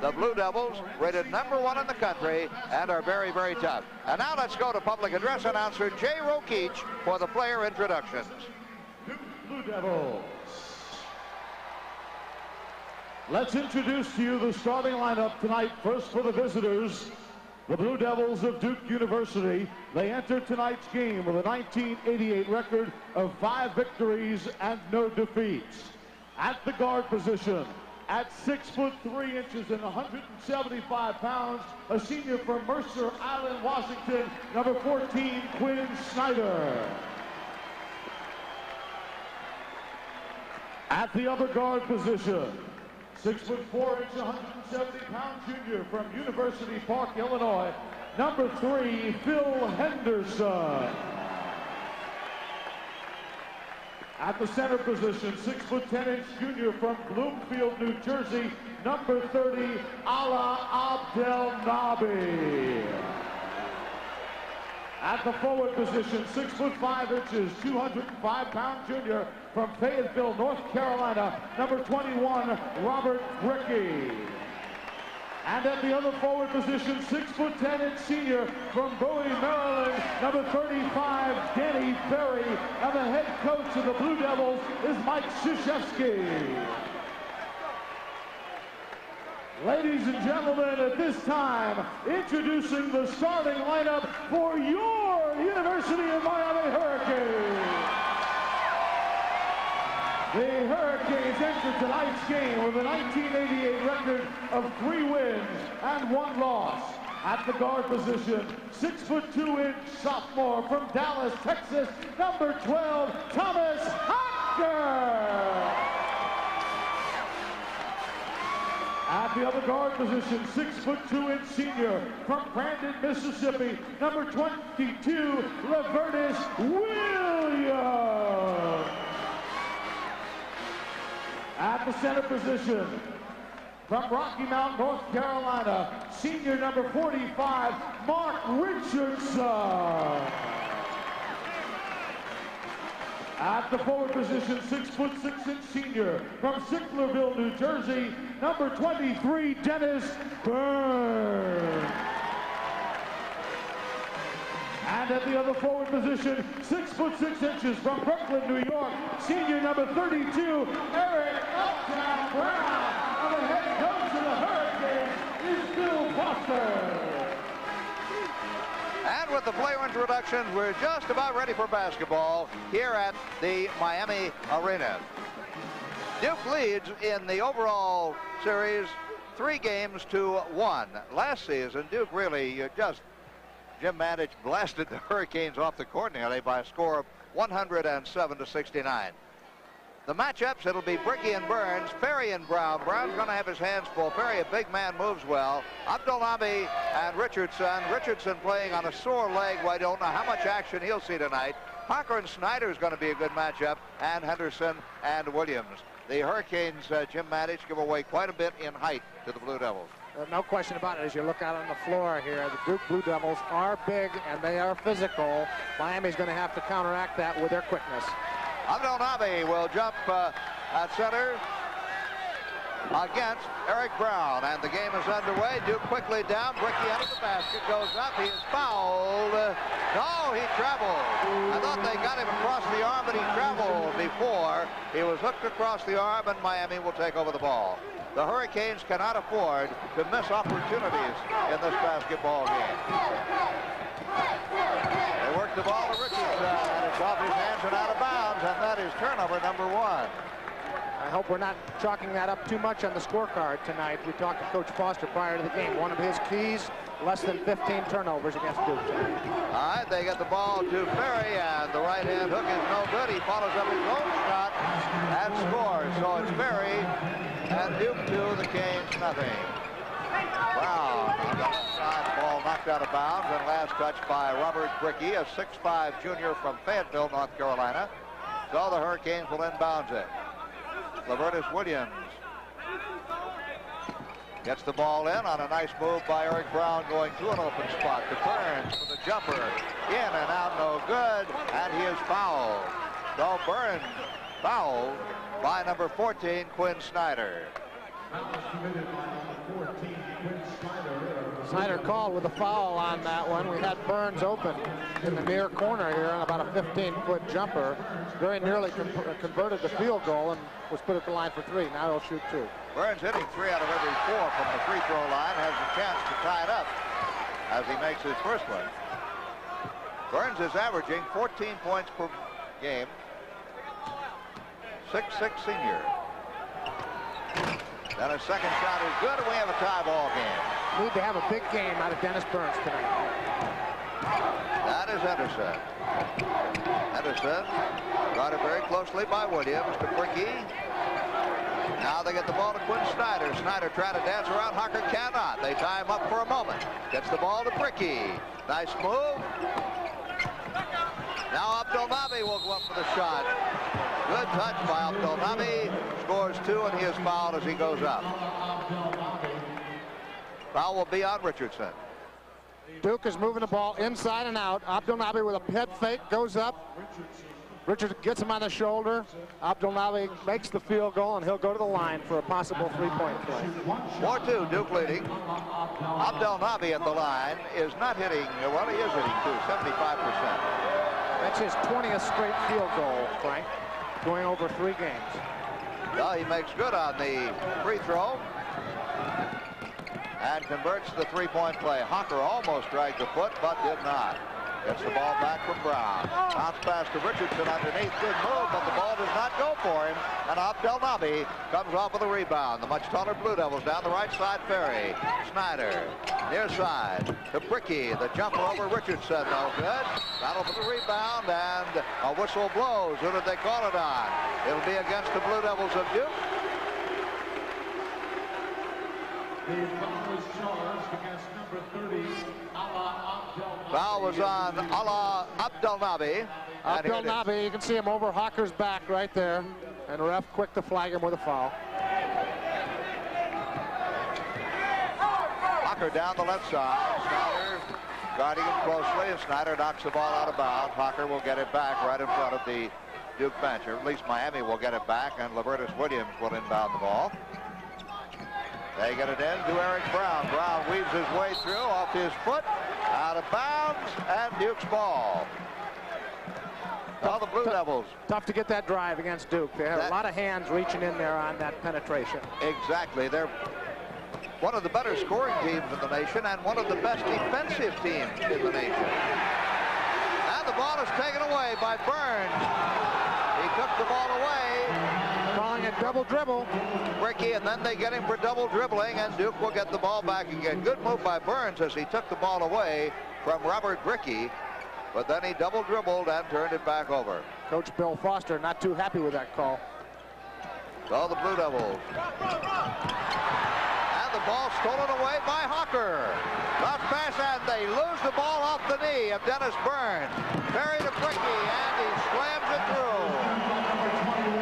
The Blue Devils, rated #1 in the country, and are very, very tough. And now let's go to public address announcer Jay Rokeach for the player introductions. Blue Devils. Let's introduce to you the starting lineup tonight. First for the visitors, the Blue Devils of Duke University. They entered tonight's game with a 1988 record of 5 victories and no defeats. At the guard position, at 6'3" and 175 pounds, a senior from Mercer Island, Washington, number 14, Quinn Snyder. At the other guard position, 6'4", 170-pound junior from University Park, Illinois, number 3, Phil Henderson. At the center position, 6'10" junior from Bloomfield, New Jersey, number 30, Ala Abdelnaby. At the forward position, 6'5", 205-pound junior from Fayetteville, North Carolina, number 21, Robert Brickey. And at the other forward position, 6'10" senior from Bowie, Maryland, number 35, Danny Berry. And the head coach of the Blue Devils is Mike Krzyzewski. Ladies and gentlemen, at this time, introducing the starting lineup for your University of Miami Hurricanes. The Hurricanes entered tonight's game with a 1988 record of 3 wins and 1 loss. At the guard position, 6'2" sophomore from Dallas, Texas, number 12, Thomas Hocker. At the other guard position, 6'2" senior from Brandon, Mississippi, number 22, Lavertus Williams. At the center position, from Rocky Mount, North Carolina, senior number 45, Mark Richardson. At the forward position, 6'6" senior from Sicklerville, New Jersey, number 23, Dennis Burns. And at the other forward position, 6'6" from Brooklyn, New York, senior number 32, Eric Uptown Brown. And the head coach of the Hurricanes is Bill Foster. And with the player introductions, we're just about ready for basketball here at the Miami Arena. Duke leads in the overall series 3 games to 1. Last season, Duke really Jim Mandich blasted the Hurricanes off the court nearly by a score of 107-69. The matchups, it'll be Brickey and Burns, Ferry and Brown. Brown's going to have his hands full. Ferry, a big man, moves well. Abdelnaby and Richardson. Richardson playing on a sore leg. Well, I don't know how much action he'll see tonight. Hocker and Snyder is going to be a good matchup, and Henderson and Williams. The Hurricanes, Jim Mandich, give away quite a bit in height to the Blue Devils. No question about it. As you look out on the floor here, the Duke Blue Devils are big and they are physical. Miami's going to have to counteract that with their quickness. Abdelnaby will jump at center against Eric Brown, and the game is underway. Duke quickly down. Brickey out of the basket, goes up. He is fouled. No, he traveled. I thought they got him across the arm, but he traveled before. He was hooked across the arm, and Miami will take over the ball. The Hurricanes cannot afford to miss opportunities in this basketball game. They work the ball to Richardson, and it's off his hands and out of bounds, and that is turnover number 1. I hope we're not chalking that up too much on the scorecard tonight. We talked to Coach Foster prior to the game. One of his keys, less than 15 turnovers against Duke. All right, they get the ball to Ferry, and the right-hand hook is no good. He follows up his own shot and scores. So it's Ferry and Duke 2, the Canes nothing. Brown on the left side, the ball knocked out of bounds, and last touch by Robert Brickey, a 6'5" junior from Fayetteville, North Carolina. So the Hurricanes will inbounds it. Lavertus Williams gets the ball in on a nice move by Eric Brown, going to an open spot to Burns for the jumper. In and out, no good, and he is fouled. So Burns fouled by number 14, Quinn Snyder. Snyder called with a foul on that one. We had Burns open in the near corner here on about a 15-foot jumper. Very nearly converted the field goal and was put at the line for 3. Now he'll shoot 2. Burns hitting 3 out of every 4 from the free throw line, has a chance to tie it up as he makes his first one. Burns is averaging 14 points per game. 6'6" senior. Then a second shot is good, and we have a tie ball game. Need to have a big game out of Dennis Burns tonight. That is Henderson. Henderson guarded very closely by Williams to Brickey. Now they get the ball to Quinn Snyder. Snyder trying to dance around. Hocker cannot. They tie him up for a moment. Gets the ball to Brickey. Nice move. Now Abdelnaby will go up for the shot. Good touch by Abdelnaby. Scores 2, and he is fouled as he goes up. Foul will be on Richardson. Duke is moving the ball inside and out. Abdelnaby with a head fake goes up. Richardson gets him on the shoulder. Abdelnaby makes the field goal, and he'll go to the line for a possible 3-point play. 4-2, Duke leading. Abdelnaby at the line is not hitting, well, he is hitting 75%. That's his 20th straight field goal, Frank, going over 3 games. Well, he makes good on the free throw and converts the 3-point play. Hocker almost dragged the foot, but did not. Gets the ball back from Brown. Bounce pass to Richardson underneath. Good move, but the ball does not go for him. And Abdelnaby comes off with a rebound. The much taller Blue Devils down the right side. Ferry. Snyder. Near side to Brickey. The jumper over Richardson. No good. Battle for the rebound, and a whistle blows. Who did they call it on? It'll be against the Blue Devils of Duke. The foul was charged against number 30, Ala Abdelnaby. Foul was on Ala Abdelnaby. Abdelnaby, you can see him over Hocker's back right there. And the ref quick to flag him with a foul. Hocker down the left side. Snyder guarding him closely, and Snyder knocks the ball out of bounds. Hocker will get it back right in front of the Duke bench, or at least Miami will get it back, and Lavertus Williams will inbound the ball. They get it in to Eric Brown. Brown weaves his way through, off his foot, out of bounds, and Duke's ball. Well, the Blue Devils. Tough to get that drive against Duke. They have a lot of hands reaching in there on that penetration. Exactly. They're one of the better scoring teams in the nation and one of the best defensive teams in the nation. And the ball is taken away by Burns. He took the ball away. Calling it double dribble. Brickey, and then they get him for double dribbling, and Duke will get the ball back again. Good move by Burns as he took the ball away from Robert Brickey, but then he double dribbled and turned it back over. Coach Bill Foster not too happy with that call. So the Blue Devils. And the ball stolen away by Hocker. Left pass, and they lose the ball off the knee of Dennis Burns. Buried to Brickey, and he slams it through.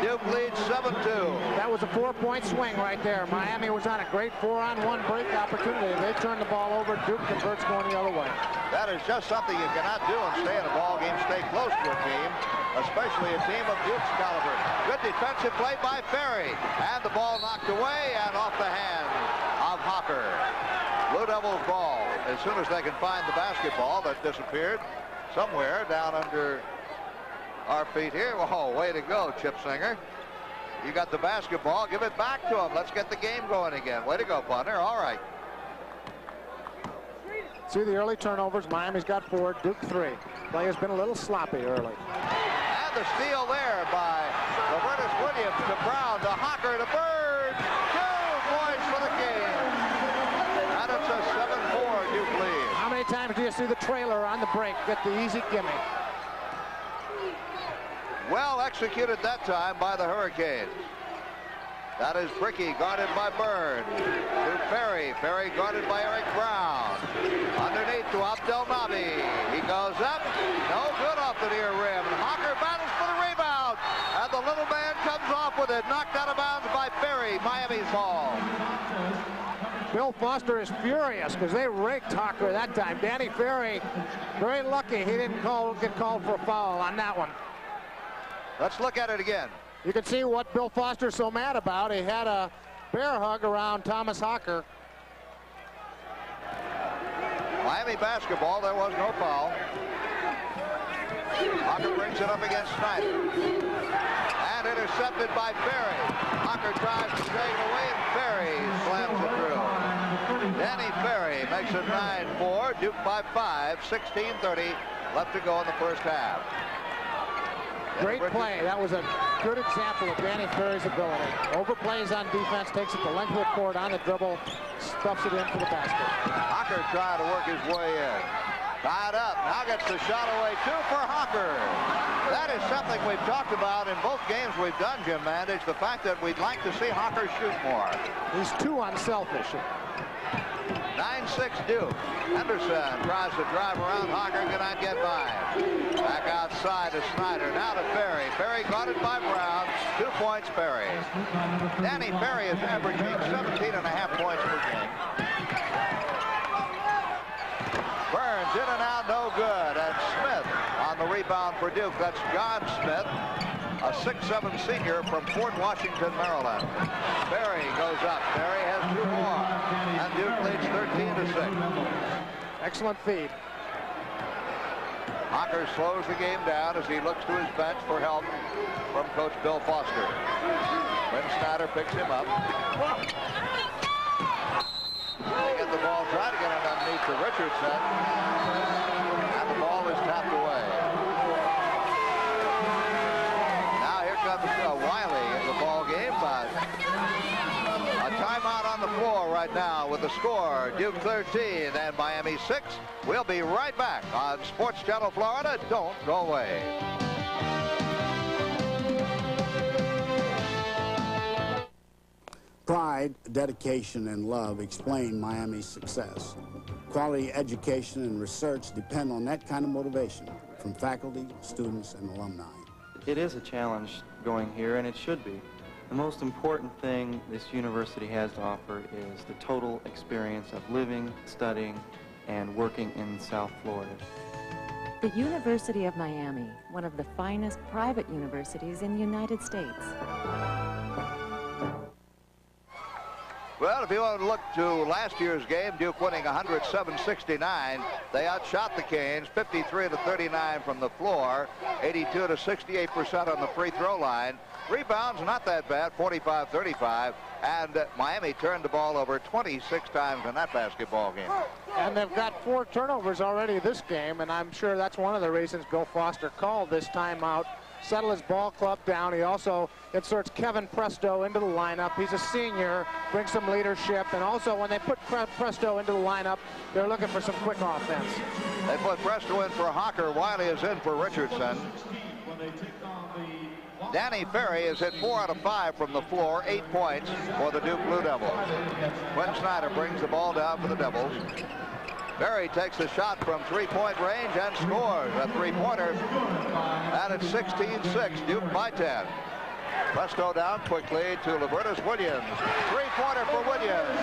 Duke leads 7-2. That was a 4-point swing right there. Miami was on a great 4-on-1 break opportunity. They turned the ball over. Duke converts going the other way. That is just something you cannot do and stay in a ball game, stay close to a team, especially a team of Duke's caliber. Good defensive play by Ferry, and the ball knocked away and off the hand of Hocker. Blue Devils ball. As soon as they can find the basketball that disappeared somewhere down under our feet here. Oh, way to go, Chip Singer. You got the basketball. Give it back to him. Let's get the game going again. Way to go, punter. All right. See the early turnovers. Miami's got 4, Duke 3. Play has been a little sloppy early. And the steal there by Lavertus Williams to Brown to Hocker to Burns. 2 points for the game. And it's a 7-4 Duke lead. How many times do you see the trailer on the break get the easy gimme? Well executed that time by the Hurricanes. That is Brickey guarded by Burns. To Ferry. Ferry guarded by Eric Brown. Underneath to Abdelnaby. He goes up. No good off the near rim. Hocker battles for the rebound. And the little man comes off with it. Knocked out of bounds by Ferry. Miami's ball. Bill Foster is furious because they raked Hocker that time. Danny Ferry, very lucky he didn't get called for a foul on that one. Let's look at it again. You can see what Bill Foster's so mad about. He had a bear hug around Thomas Hocker. Miami basketball, there was no foul. Hocker brings it up against Snyder. And intercepted by Ferry. Hocker tries to take it away, and Ferry slams it through. Danny Ferry makes it 9-4. Duke by 5, 16:30 left to go in the first half. Great play. That was a good example of Danny Ferry's ability. Overplays on defense, takes it the length of the court on the dribble, stuffs it into the basket. Hocker trying to work his way in. Tied up, now gets the shot away, 2 for Hocker. That is something we've talked about in both games we've done, Jim Mandich, the fact that we'd like to see Hocker shoot more. He's too unselfish. 9-6 Duke. Henderson tries to drive around. Hocker cannot get by. Back outside to Snyder. Now to Ferry. Ferry guarded by Brown. 2 points, Ferry. Danny Ferry is averaging 17.5 points per game. Burns in and out, no good. And Smith on the rebound for Duke. That's John Smith, a 6'7" senior from Fort Washington, Maryland. Ferry goes up. Ferry has 2 more. And Duke leads 13-6. Excellent feed. Hocker slows the game down as he looks to his bench for help from Coach Bill Foster. When Snyder picks him up. They get the ball, try to get it underneath to Richardson. And the ball is tapped away. Now here comes Wiley in the ball game, but a timeout on the floor right now with the score, Duke 13 and Miami 6. We'll be right back on Sports Channel Florida. Don't go away. Pride, dedication, and love explain Miami's success. Quality education and research depend on that kind of motivation from faculty, students, and alumni. It is a challenge going here, and it should be. The most important thing this university has to offer is the total experience of living, studying, and working in South Florida. The University of Miami, one of the finest private universities in the United States. Well, if you want to look to last year's game, Duke winning 107-69. They outshot the Canes 53-39 from the floor, 82-68% on the free throw line. Rebounds, not that bad, 45-35. And Miami turned the ball over 26 times in that basketball game. And they've got 4 turnovers already this game, and I'm sure that's one of the reasons Bill Foster called this timeout. Settle his ball club down. He also inserts Kevin Presto into the lineup. He's a senior, brings some leadership, and also when they put Presto into the lineup, they're looking for some quick offense. They put Presto in for Hocker. Wiley is in for Richardson. Danny Ferry is hit 4 out of 5 from the floor, 8 points for the Duke Blue Devils. Quinn Snyder brings the ball down for the Devils. Ferry takes a shot from 3-point range and scores a 3-pointer. And it's 16-6, Duke by 10. Presto down quickly to Lavertus Williams. 3-pointer for Williams.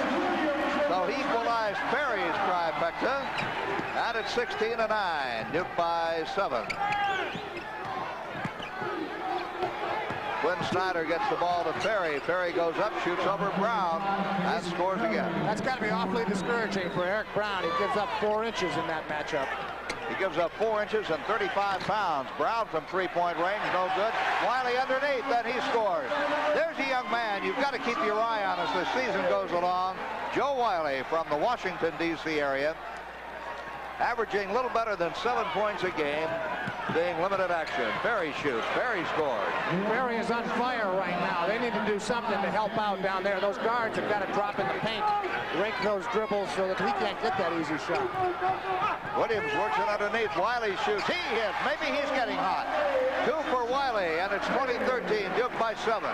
So he equalized Ferry's trifecta. And it's 16-9, Duke by 7. Quinn Snyder gets the ball to Ferry. Ferry goes up, shoots over Brown, and scores again. That's got to be awfully discouraging for Eric Brown. He gives up 4 inches in that matchup. He gives up 4 inches and 35 pounds. Brown from 3-point range, no good. Wiley underneath, then he scores. There's a young man you've got to keep your eye on as the season goes along. Joe Wiley from the Washington, D.C. area, averaging a little better than 7 points a game, being limited action. Ferry shoots. Ferry scores. Ferry is on fire right now. They need to do something to help out down there. Those guards have got to drop in the paint, rake those dribbles so that he can't get that easy shot. Williams works it underneath. Wiley shoots. He hits. Maybe he's getting hot. 2 for Wiley, and it's 20-13. Duke by 7.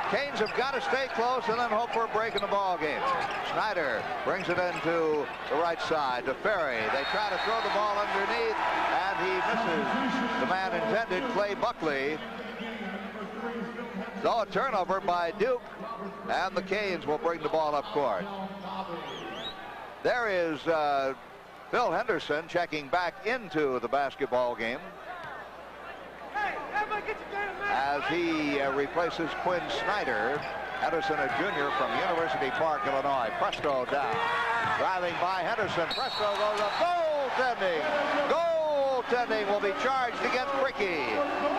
Canes have got to stay close and then hope for a break in the ball game. Snyder brings it into the right side to Ferry. They try to throw the ball underneath, and he misses the man intended, Clay Buckley. So a turnover by Duke, and the Canes will bring the ball up court. There is Phil Henderson checking back into the basketball game as he replaces Quinn Snyder Henderson, a junior from University Park, Illinois. Presto down. Driving by Henderson. Presto goes up. Goaltending. Goaltending will be charged against Bricky.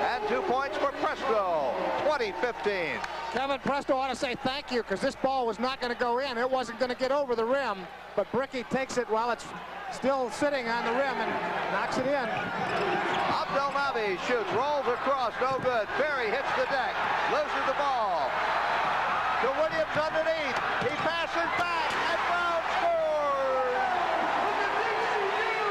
And 2 points for Presto. 20-15. Kevin Presto ought to say thank you, because this ball was not going to go in. It wasn't going to get over the rim. But Bricky takes it while it's still sitting on the rim and knocks it in. Abdelnaby shoots, rolls across, no good. Ferry hits the deck, loses the ball. To Williams underneath. He passes back, and Brown scores!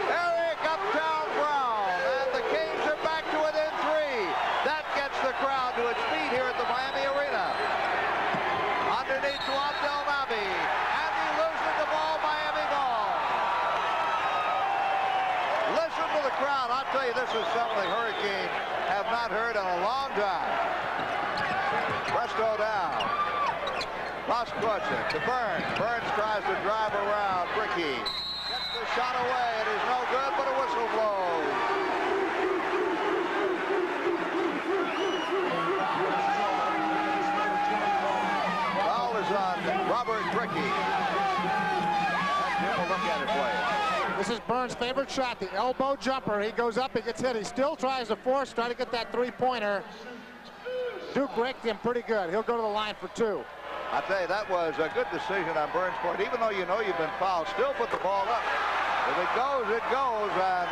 Eric Uptown Brown, and the Kings are back to within 3. That gets the crowd to its feet here at the Miami Arena. Underneath to Abdelnaby, and he loses the ball, Miami ball. Listen to the crowd. I'll tell you, this is something the Hurricanes have not heard in a long time. Presto down. Lost Clutcher to Burns. Burns tries to drive around. Bricky gets the shot away. It is no good, but a whistle blows. Foul is on Robert Bricky. And Jim will look at it for you. This is Burns' favorite shot, the elbow jumper. He goes up, he gets hit. He still tries to force, try to get that three-pointer. Duke raked him pretty good. He'll go to the line for 2. I tell you, that was a good decision on Burns' part. Even though you know you've been fouled, still put the ball up. If it goes, it goes, and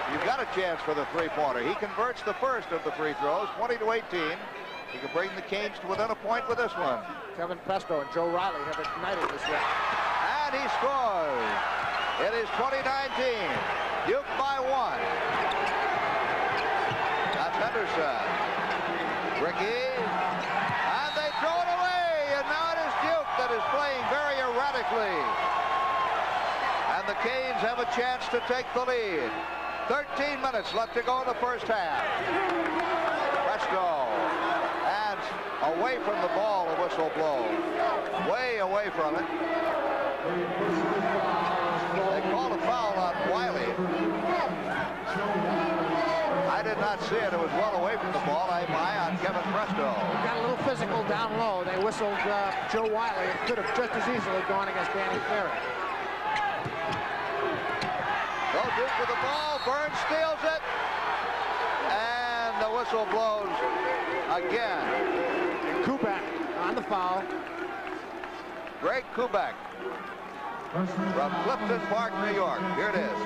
you've got a chance for the three-pointer. He converts the first of the free throws, 20-18. He can bring the Canes to within a point with this one. Kevin Presto and Joe Riley have ignited this one. And he scores. It is 20-19. Duke by 1. That's Henderson. Bricky. And they throw it away. And now it is Duke that is playing very erratically. And the Canes have a chance to take the lead. 13 minutes left to go in the first half. Presto. And away from the ball, a whistle blows. Way away from it. They called a foul on Wiley. I did not see it. It was well away from the ball. I'm high on Kevin Presto. Got a little physical down low. They whistled Joe Wiley. It could have just as easily gone against Danny Ferry. Go Duke with the ball. Burns steals it. And the whistle blows again. And Kubek on the foul. Greg Kubek from Clifton Park, New York. Here it is.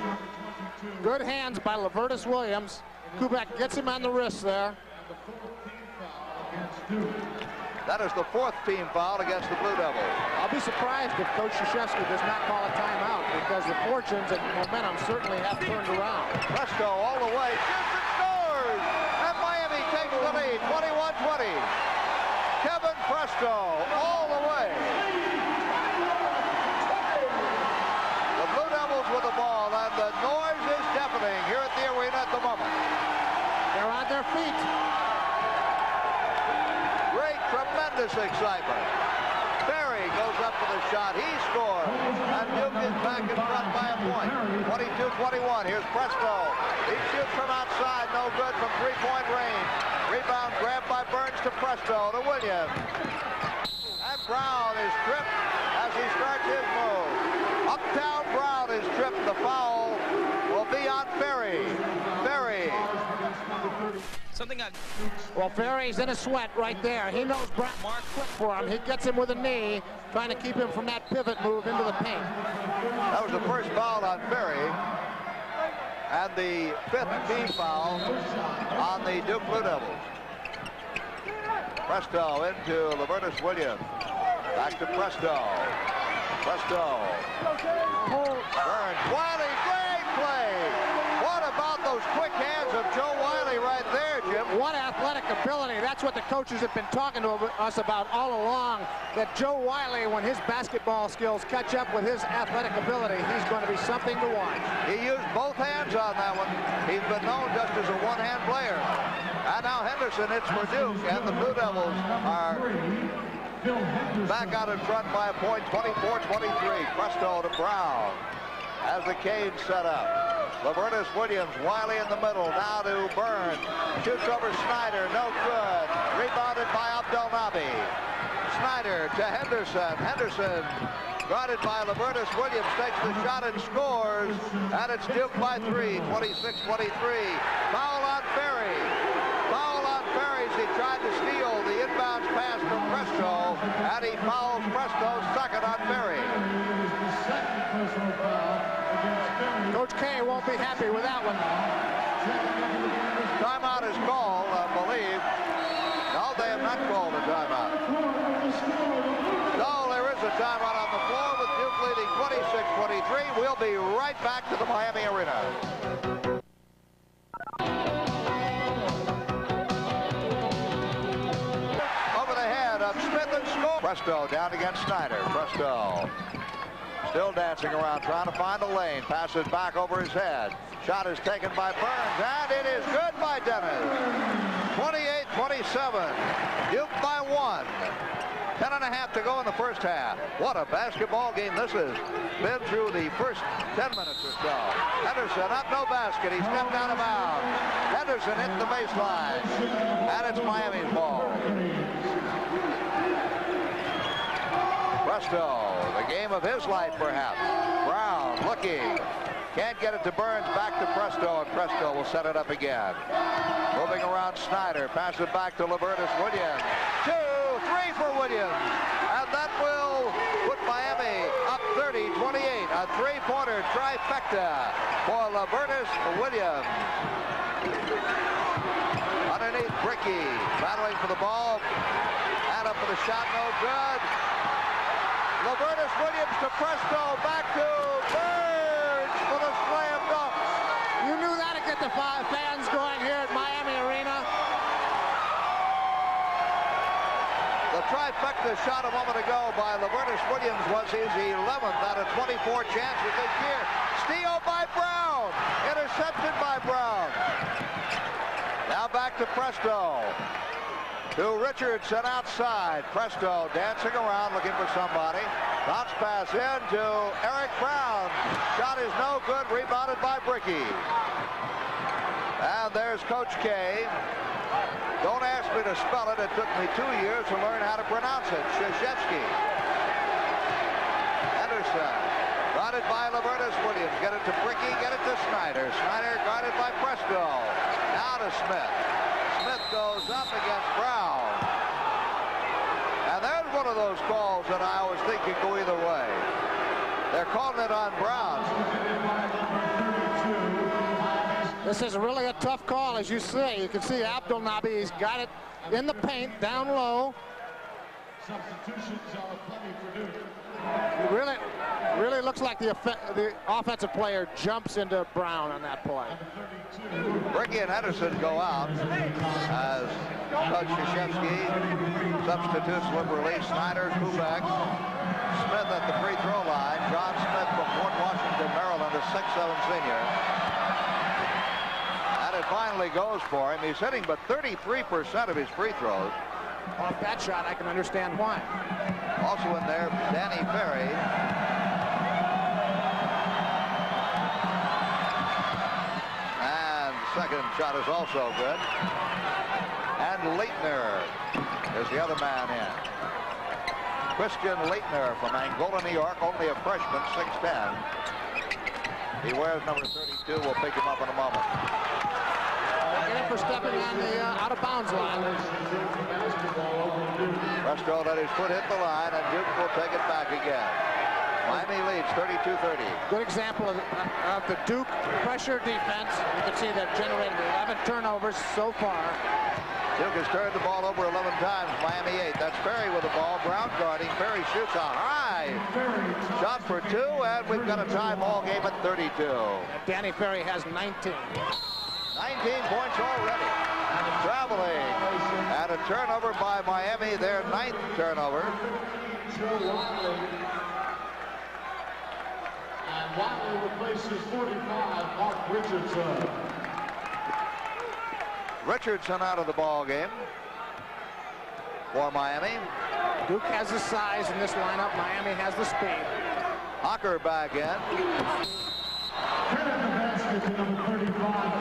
Good hands by Lavertus Williams. Kubek gets him on the wrist there. That is the 4th team foul against the Blue Devils. I'll be surprised if Coach Krzyzewski does not call a timeout, because the fortunes and momentum certainly have turned around. Presto all the way. Shoots and scores! And Miami takes the lead, 21-20. Kevin Presto all the way. The Blue Devils with the ball, and the noise is deafening here at the arena at the moment. They're on their feet. Great, tremendous excitement. Ferry goes up for the shot. He scores. And Duke is back in front by a point. 22-21. Here's Presto. He shoots from outside. No good from three-point range. Rebound grabbed by Burns to Presto to Williams. And Brown is tripped as he starts his move. Uptown Brown is tripped. The foul will be on Ferry. Ferry. Well, Ferry's in a sweat right there. He knows Brown marked quick for him. He gets him with a knee, trying to keep him from that pivot move into the paint. That was the first foul on Ferry. And the 5th team foul on the Duke Blue Devils. Presto into Lavertus Williams. Back to Presto. Presto. Burns. Wiley, great play. What about those quick hands of Joe Wiley right there, Jim? What athletic ability. That's what the coaches have been talking to us about all along, that Joe Wiley, when his basketball skills catch up with his athletic ability, he's going to be something to watch. He used both hands on that one. He's been known just as a one-hand player. And now Henderson hits for Duke, and the Blue Devils are back out in front by a point, 24-23. Presto to Brown as the Canes set up. Lavertus Williams, Wiley in the middle, now to Burns. Shoots over Snyder, no good. Rebounded by Abdelnaby. Snyder to Henderson. Henderson, guarded by Lavertus Williams, takes the shot and scores. And it's Duke by 3, 26-23. Foul on Ferry. Foul on Ferry as he tried to steal the inbounds pass from Presto. And he fouls Presto, second on Ferry. Coach K won't be happy with that one. Timeout is called, I believe. No, they have not called a timeout. No, there is a timeout on the floor with Duke leading 26-23. We'll be right back to the Miami Arena. Over the head of Smith and score. Presto down against Snyder. Presto still dancing around, trying to find a lane. Passes back over his head. Shot is taken by Burns, and it is good by Dennis. 28-27. Duke by 1. 10.5 to go in the first half. What a basketball game this has been through the first 10 minutes or so. Henderson up, no basket. He stepped out of bounds. Henderson hit the baseline, and it's Miami's ball. Presto, the game of his life perhaps. Brown looking. Can't get it to Burns, back to Presto, and Presto will set it up again. Moving around Snyder, pass it back to Lavertus Williams. 2, 3 for Williams. And that will put Miami up 30-28. A three-pointer trifecta for Lavertus Williams. Underneath Bricky, battling for the ball. And up for the shot, no good. Lavertus Williams to Presto, back to Burns for the slam dunk. You knew that to get the fans going here at Miami Arena. The trifecta shot a moment ago by Lavertus Williams was his 11th out of 24 chances this year. Steal by Brown. Intercepted by Brown. Now back to Presto. To Richardson outside. Presto dancing around looking for somebody. Bounce pass in to Eric Brown. Shot is no good. Rebounded by Bricky. And there's Coach K. Don't ask me to spell it. It took me 2 years to learn how to pronounce it. Krzyzewski. Henderson. Guarded by Lavertus Williams. Get it to Bricky. Get it to Snyder. Snyder guarded by Presto. Now to Smith. Smith goes up against Brown. And there's one of those calls that I always think could go either way. They're calling it on Brown. This is really a tough call, as you say. You can see Abdelnaby, he's got it in the paint, down low. Substitutions are plenty for Duke. Really looks like the offensive player jumps into Brown on that play. Bricky and Henderson go out as Coach Krzyzewski substitutes liberally. Snyder, Kubek, Smith at the free throw line. John Smith from Port Washington, Maryland, a 6'7" senior. And it finally goes for him. He's hitting but 33% of his free throws. Off that shot, I can understand why. Also in there, Danny Ferry. And second shot is also good. And Leitner is the other man in. Christian Leitner from Angola, New York, only a freshman, 6'10". He wears number 32. We'll pick him up in a moment. Get him for stepping on the out-of-bounds line. Presto let his foot hit the line, and Duke will take it back again. Miami leads 32-30. Good example of the Duke pressure defense. You can see they've generated 11 turnovers so far. Duke has turned the ball over 11 times. Miami 8. That's Ferry with the ball. Brown guarding. Ferry shoots a high shot for 2, and we've got a tie ball game at 32. Danny Ferry has 19. 19 points already. Traveling. And a turnover by Miami, their 9th turnover. And Wiley replaces 45, Mark Richardson. Richardson out of the ball game for Miami. Duke has the size in this lineup. Miami has the speed. Hocker back in.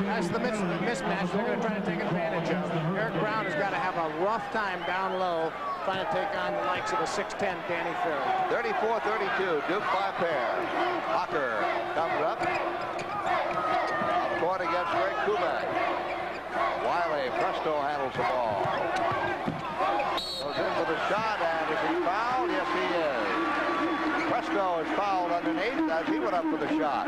That's the mismatch they're going to try to take advantage of. Eric Brown has got to have a rough time down low trying to take on the likes of a 6'10" Danny Ferry. 34-32, Duke by a pair. Hocker comes up. Up court against Greg Kubek. Wiley, Presto handles the ball. Goes in for the shot, and is he fouled? Yes, he is. Presto is fouled underneath as he went up for the shot.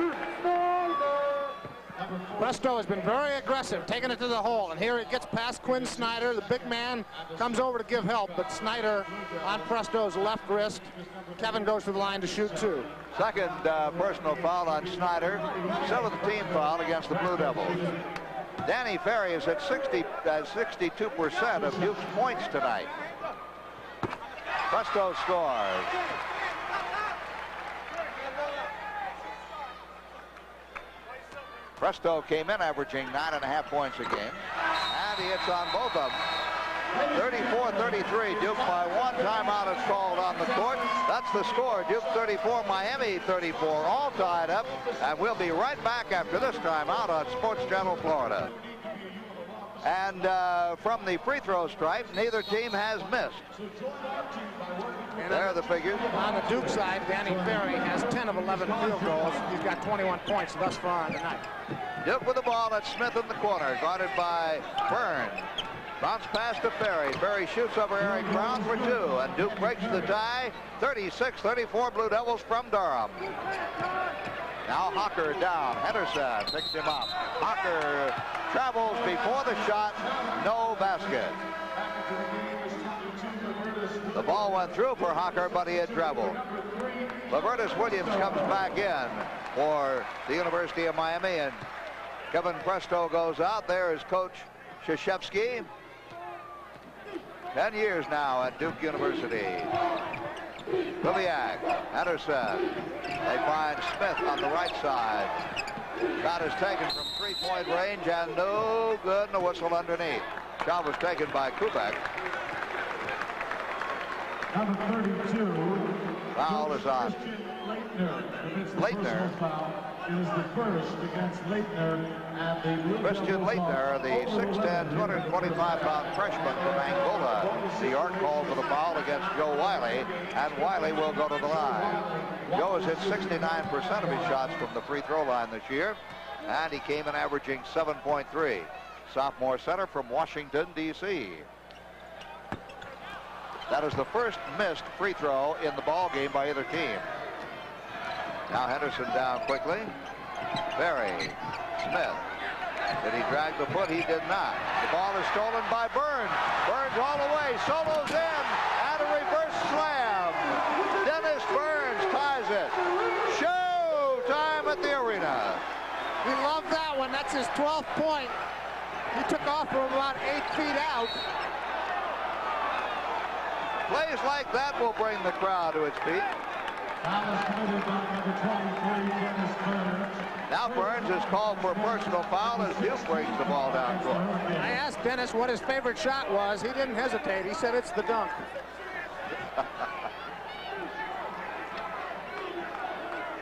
Presto has been very aggressive, taking it to the hole, and here it gets past Quinn Snyder. The big man comes over to give help, but Snyder on Presto's left wrist. Kevin goes to the line to shoot two. Second personal foul on Snyder. 7th team foul against the Blue Devils. Danny Ferry is at 62% of Duke's points tonight. Presto scores. Presto came in averaging 9.5 points a game, and he hits on both of them. 34-33, Duke by one. Timeout is called on the court. That's the score. Duke 34, Miami 34, all tied up, and we'll be right back after this timeout on Sports Channel Florida. And from the free throw stripe, neither team has missed. And there are the figures. On the Duke side, Danny Ferry has 10 of 11 field goals. He's got 21 points thus far on the night. Duke with the ball at Smith in the corner, guarded by Byrne. Bounce pass to Ferry. Ferry shoots over Eric Brown for two, and Duke breaks the tie. 36-34 Blue Devils from Durham. Now Hocker down. Henderson picks him up. Hocker travels before the shot. No basket. The ball went through for Hocker, but he had traveled. Lavertus Williams comes back in for the University of Miami, and Kevin Presto goes out. There is Coach Krzyzewski. 10 years now at Duke University. Kubiak, Henderson. They find Smith on the right side. Shot is taken from three-point range and no good, and a whistle underneath. Shot was taken by Kubek. Number 32. Foul is on Leitner. Is the first against Leitner and the Christian Leitner, the 6'10", 225-pound freshman from Angola. New York called for the foul against Joe Wiley, and Wiley will go to the line. Joe has hit 69% of his shots from the free throw line this year, and he came in averaging 7.3. Sophomore center from Washington, D.C. That is the first missed free throw in the ball game by either team. Now Henderson down quickly. Ferry. Smith. Did he drag the foot? He did not. The ball is stolen by Burns. Burns all the way. Solos in. And a reverse slam. Dennis Burns ties it. Show time at the arena. We love that one. That's his 12th point. He took off from about 8 feet out. Plays like that will bring the crowd to its feet. Now Burns is called for a personal foul as Duke brings the ball down court. I asked Dennis what his favorite shot was. He didn't hesitate. He said it's the dunk.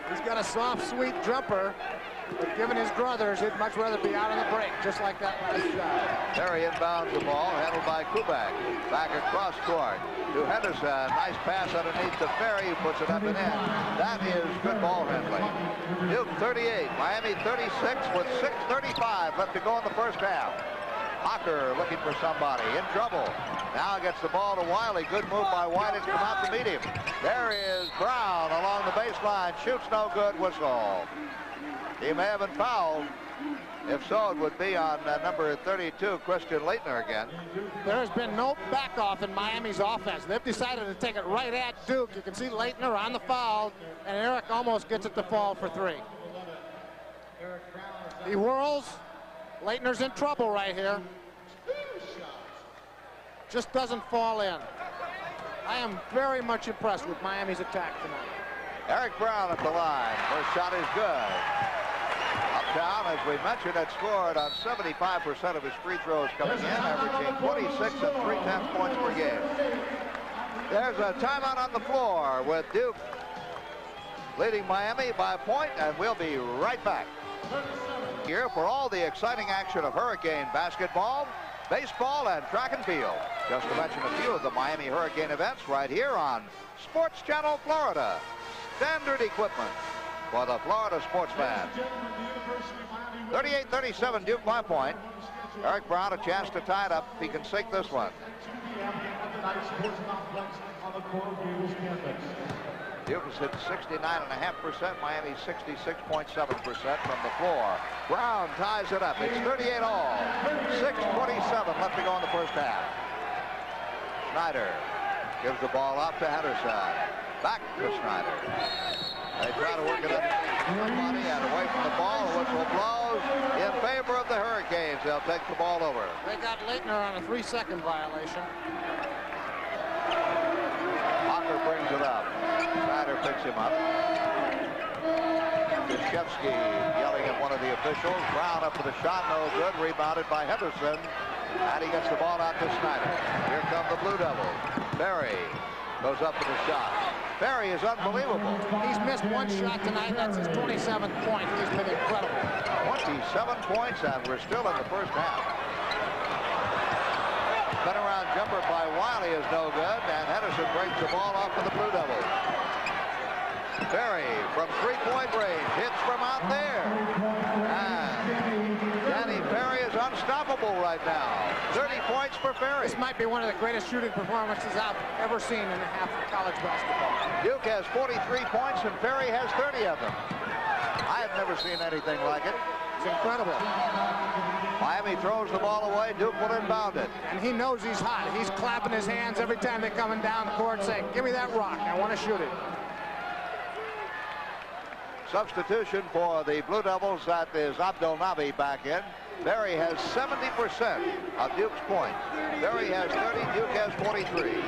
He's got a soft, sweet jumper, but given his druthers, he'd much rather be out on the break, just like that last shot. Terry inbounds the ball, handled by Kubek. Back across court to Henderson. Nice pass underneath to Ferry, who puts it up and in. That is good ball handling. Duke 38, Miami 36 with 6:35 left to go in the first half. Hocker looking for somebody, in trouble. Now gets the ball to Wiley. Good move by Wiley to come out to meet him. There is Brown along the baseline. Shoots no good, whistle. He may have been fouled. If so, it would be on number 32, Christian Leitner again. There has been no back off in Miami's offense. They've decided to take it right at Duke. You can see Leitner on the foul, and Eric almost gets it to fall for three. He whirls. Leitner's in trouble right here. Just doesn't fall in. I am very much impressed with Miami's attack tonight. Eric Brown at the line. First shot is good. Uptown, as we mentioned, had scored on 75% of his free throws coming in, averaging 26 and 3/10 points per game. There's a timeout on the floor with Duke leading Miami by a point, and we'll be right back here for all the exciting action of Hurricane basketball baseball, and track and field. Just to mention a few of the Miami Hurricane events right here on Sports Channel Florida. Standard equipment for the Florida sportsman. 38-37 Duke by point. Eric Brown a chance to tie it up if he can sink this one. Duke has hit 69.5%, Miami 66.7% from the floor. Brown ties it up. It's 38 all. 6:27 left to go in the first half. Snyder gives the ball up to Henderson. Back to Snyder. They try to work it underneath the body and away from the ball. The whistle blows in favor of the Hurricanes. They'll take the ball over. They got Leitner on a 3-second violation. Hocker brings it up. Snyder picks him up. Krzyzewski yelling at one of the officials. Brown up for the shot, no good. Rebounded by Henderson. And he gets the ball out to Snyder. Here come the Blue Devils. Berry goes up for the shot. Berry is unbelievable. He's missed one shot tonight. That's his 27th point. He's been incredible. 27 points, and we're still in the first half. Turnaround jumper by Wiley is no good, and Henderson breaks the ball off for the Blue Devils. Berry from three-point range hits from out there. And Danny Ferry is unstoppable right now. 30 points for Ferry. This might be one of the greatest shooting performances I've ever seen in a half of college basketball. Duke has 43 points, and Ferry has 30 of them. I have never seen anything like it. It's incredible. Miami throws the ball away. Duke will inbound it. And he knows he's hot. He's clapping his hands every time they're coming down the court saying, give me that rock. I want to shoot it. Substitution for the Blue Devils. That is Abdelnaby back in. Berry has 70% of Duke's points. Berry has 30. Duke has 43.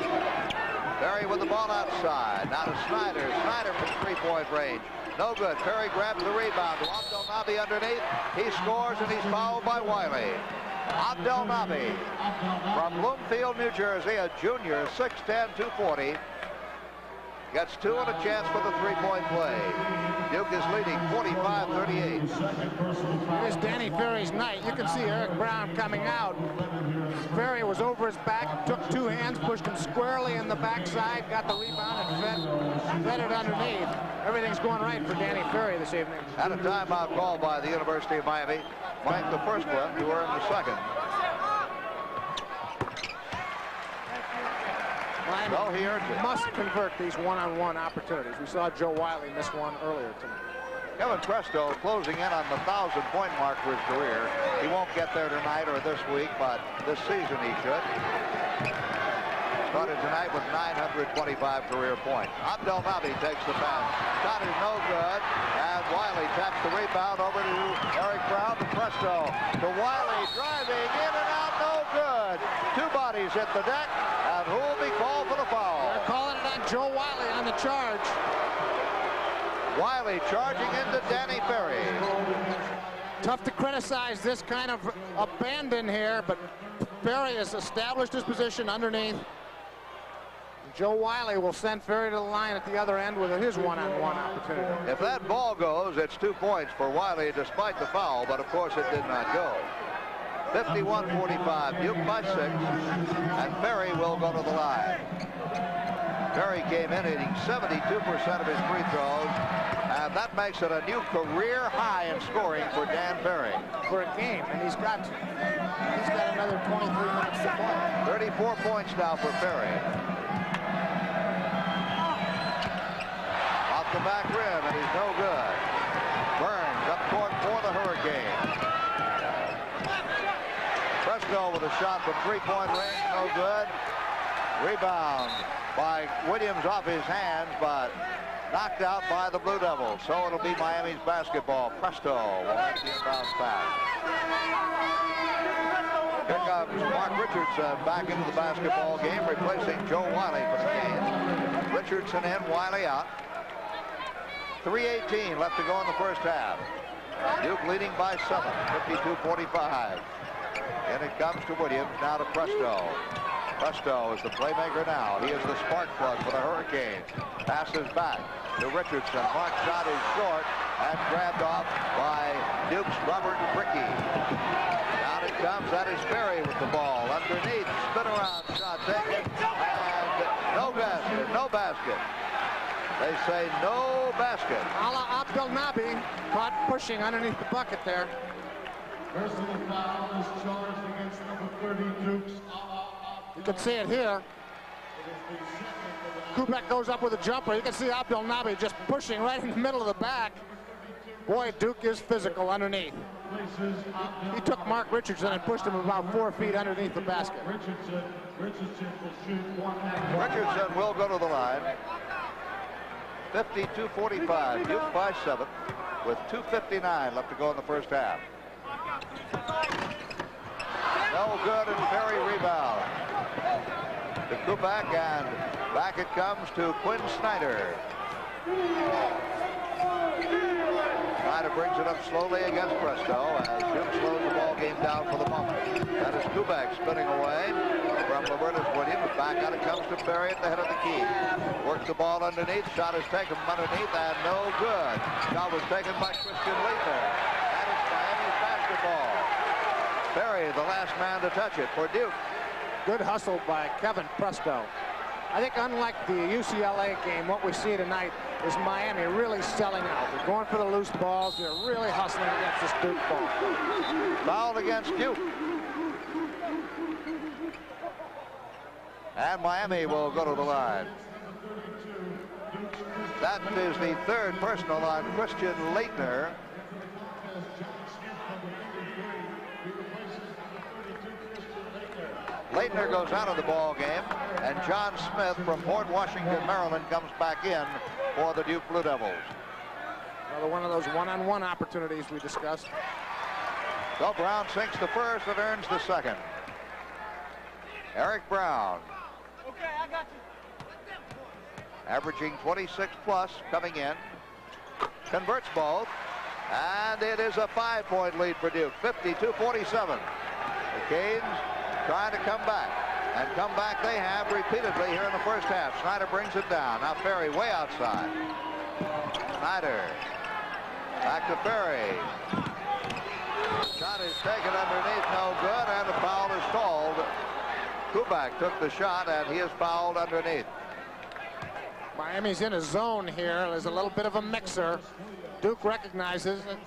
Berry with the ball outside. Now to Snyder. Snyder from three-point range. No good. Perry grabs the rebound. Abdelnaby underneath. He scores, and he's fouled by Wiley. Abdelnaby from Bloomfield, New Jersey, a junior, 6'10", 240. Gets two and a chance for the three-point play. Duke is leading 45-38. It is Danny Ferry's night. You can see Eric Brown coming out. Ferry was over his back, took two hands, pushed him squarely in the backside, got the rebound, and fed it underneath. Everything's going right for Danny Ferry this evening. At a timeout called by the University of Miami. Mike the first one, who earned the second. Miami must convert these one-on-one opportunities. We saw Joe Wiley miss one earlier tonight. Kevin Presto closing in on the 1,000-point mark for his career. He won't get there tonight or this week, but this season he should. Started tonight with 925 career points. Abdelnaby takes the pass. Shot is no good, and Wiley taps the rebound over to Eric Brown to Presto. To Wiley, driving in and out, no good. Two bodies hit the deck, and who will be called for the foul? They're calling it on Joe Wiley on the charge. Wiley charging into Danny Ferry. Tough to criticize this kind of abandon here, but Ferry has established his position underneath. Joe Wiley will send Ferry to the line at the other end with his one-on-one opportunity. If that ball goes, it's 2 points for Wiley despite the foul, but of course it did not go. 51-45, Duke by 6, and Ferry will go to the line. Ferry came in hitting 72% of his free throws, and that makes it a new career high in scoring for Dan Ferry. For a game, and he's got another 23 minutes to play. 34 points now for Ferry. Off the back rim, and he's no good. Burns up court for the Hurricanes. Presto with a shot from three-point range, no good. Rebound by Williams off his hands, but knocked out by the Blue Devils. So it'll be Miami's basketball. Presto will make the inbounds pass. Here comes Mark Richardson back into the basketball game, replacing Joe Wiley for the game. Richardson in, Wiley out. 3:18 left to go in the first half. Duke leading by 7, 52-45. And it comes to Williams, now to Presto. Presto is the playmaker now. He is the spark plug for the Hurricanes. Passes back to Richardson. Mark shot is short and grabbed off by Duke's Robert Brickey. Down it comes. That is Ferry with the ball. Underneath. Spin around shot taken. And no basket. No basket. They say no basket. Ala Abdel Nabi caught pushing underneath the bucket there. Personal foul is charged against number 30 Dukes. You can see it here. Kubek goes up with a jumper. You can see Abdel Nabi just pushing right in the middle of the back. Boy, Duke is physical underneath. He took Mark Richardson and pushed him about 4 feet underneath the basket. Richardson will go to the line. 52-45. Duke by 7 with 2:59 left to go in the first half. No good, and Ferry rebound. To Kubek, and back it comes to Quinn Snyder. Snyder brings it up slowly against Presto as Duke slows the ball game down for the moment. That is Kubek spinning away from Robertus Williams. Back out it comes to Ferry at the head of the key. Works the ball underneath. Shot is taken from underneath and no good. Shot was taken by Christian Leitner. That is Miami's basketball. Ferry, the last man to touch it for Duke. Good hustle by Kevin Presto. I think unlike the UCLA game, what we see tonight is Miami really selling out. They're going for the loose balls. They're really hustling against this Duke ball. Foul against Duke. And Miami will go to the line. That is the third personal on Christian Leitner. Leitner goes out of the ball game, and John Smith from Port Washington, Maryland, comes back in for the Duke Blue Devils. Another one of those one-on-one opportunities we discussed. So Brown sinks the first and earns the second. Eric Brown. Okay, I got you. Averaging 26 plus, coming in. Converts both, and it is a 5-point lead for Duke, 52-47. The Canes trying to come back, and come back they have repeatedly here in the first half. Snyder brings it down. Now Ferry way outside. Snyder back to Ferry. Shot is taken underneath, no good, and the foul is called. Kubek took the shot, and he is fouled underneath. Miami's in a zone here. There's a little bit of a mixer. Duke recognizes it.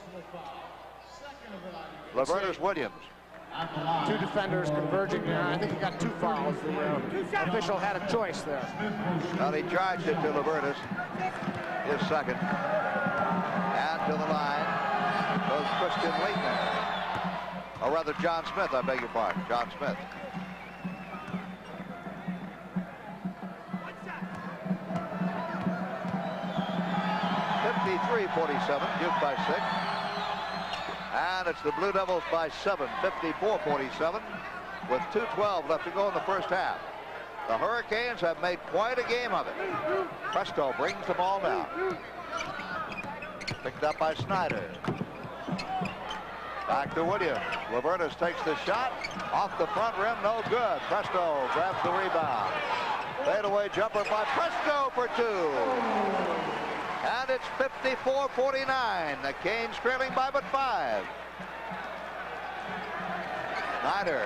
Robertus Williams. Two defenders converging there. I think he got 2 fouls. The official had a choice there. Well, he charged it to Robertus, his second. And to the line goes Christian Leitner. Or rather, John Smith, I beg your pardon. John Smith. Duke by 6. And it's the Blue Devils by 7, 54-47, with 2:12 left to go in the first half. The Hurricanes have made quite a game of it. Presto brings the ball down. Picked up by Snyder. Back to Williams. Robertus takes the shot. Off the front rim, no good. Presto grabs the rebound. Fadeaway jumper by Presto for 2. And it's 54-49. The Canes trailing by but 5. Snyder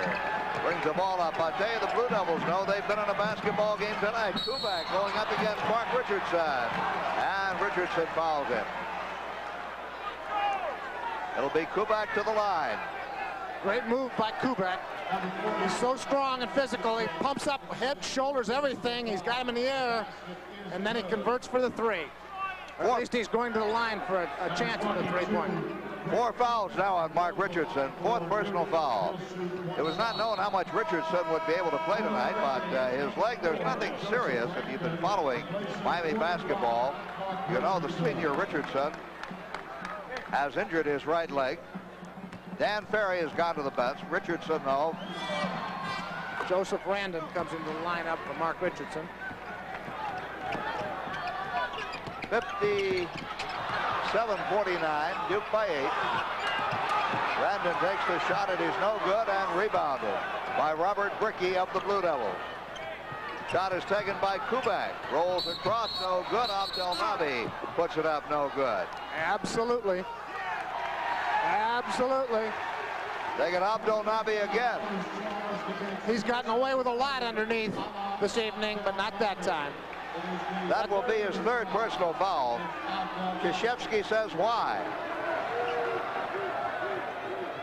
brings the ball up. I'll tell you, the Blue Devils know they've been in a basketball game tonight. Kubek going up against Mark Richardson. And Richardson fouls him. It'll be Kubek to the line. Great move by Kubek. He's so strong and physical. He pumps up head, shoulders, everything. He's got him in the air. And then he converts for the 3. Or at least he's going to the line for a chance for the 3-point. 4 fouls now on Mark Richardson. 4th personal foul. It was not known how much Richardson would be able to play tonight, but his leg, there's nothing serious. If you've been following Miami basketball, you know the senior Richardson has injured his right leg. Dan Ferry has gone to the bench. Richardson, though. Joseph Randon comes into the lineup for Mark Richardson. 57-49, Duke by 8. Randon takes the shot, it is no good, and rebounded by Robert Brickey of the Blue Devils. Shot is taken by Kubek. Rolls across, no good. Abdel Nabi puts it up, no good. Absolutely. Absolutely. They get Abdul Nabi again. He's gotten away with a lot underneath this evening, but not that time. That will be his third personal foul. Krzyzewski says why.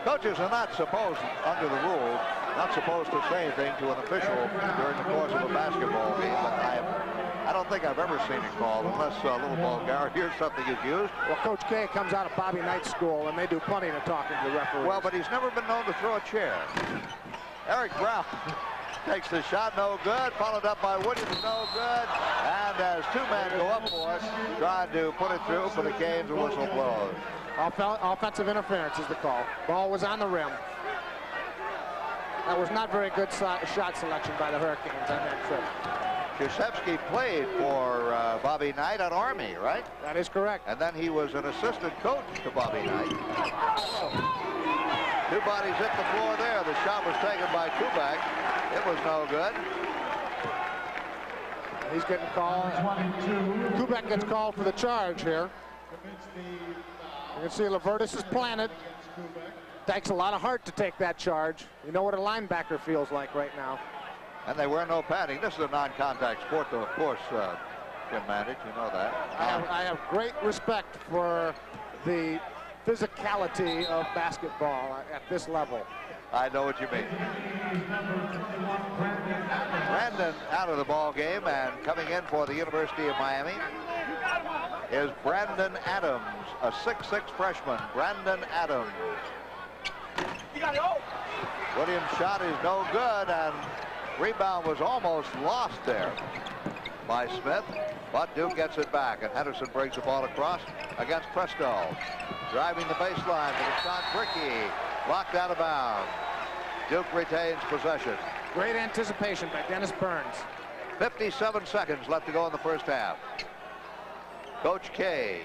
Coaches are not supposed, under the rules, not supposed to say anything to an official during the course of a basketball game, but I don't think I've ever seen it called unless a little vulgarity or something is used. Well, Coach K comes out of Bobby Knight's school, and they do plenty of talking to the referees. Well, but he's never been known to throw a chair. Eric Brown takes the shot, no good, followed up by Williams, no good. And as two men go up for it, trying to put it through for the Canes, the whistle blows. Offensive interference is the call. Ball was on the rim. That was not very good shot selection by the Hurricanes on that trip. Krzyzewski played for Bobby Knight at Army, right? That is correct. And then he was an assistant coach to Bobby Knight. Two bodies hit the floor there. The shot was taken by Kubek. It was no good. He's getting called. Kubek gets called for the charge here. You can see Levertis is planted. Takes a lot of heart to take that charge. You know what a linebacker feels like right now. And they wear no padding. This is a non-contact sport, though, of course, Jim Mandich, you know that. I have great respect for the physicality of basketball at this level. I know what you mean. Brandon out of the ball game, and coming in for the University of Miami is Brandon Adams, a 6'6" freshman. Brandon Adams. Williams' shot is no good, and rebound was almost lost there by Smith, but Duke gets it back, and Henderson brings the ball across against Presto. Driving the baseline for the shot, Bricky, blocked out of bounds. Duke retains possession. Great anticipation by Dennis Burns. 57 seconds left to go in the first half. Coach K.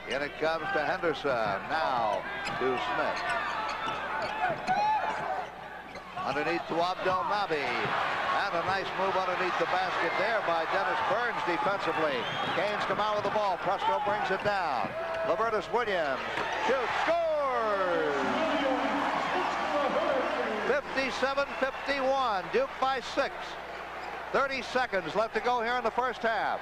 In it comes to Henderson, now to Smith. Underneath to Abdel Nabi. And a nice move underneath the basket there by Dennis Burns defensively. Canes come out with the ball. Presto brings it down. Levertis Williams shoots, scores! 57-51, Duke by 6. 30 seconds left to go here in the first half.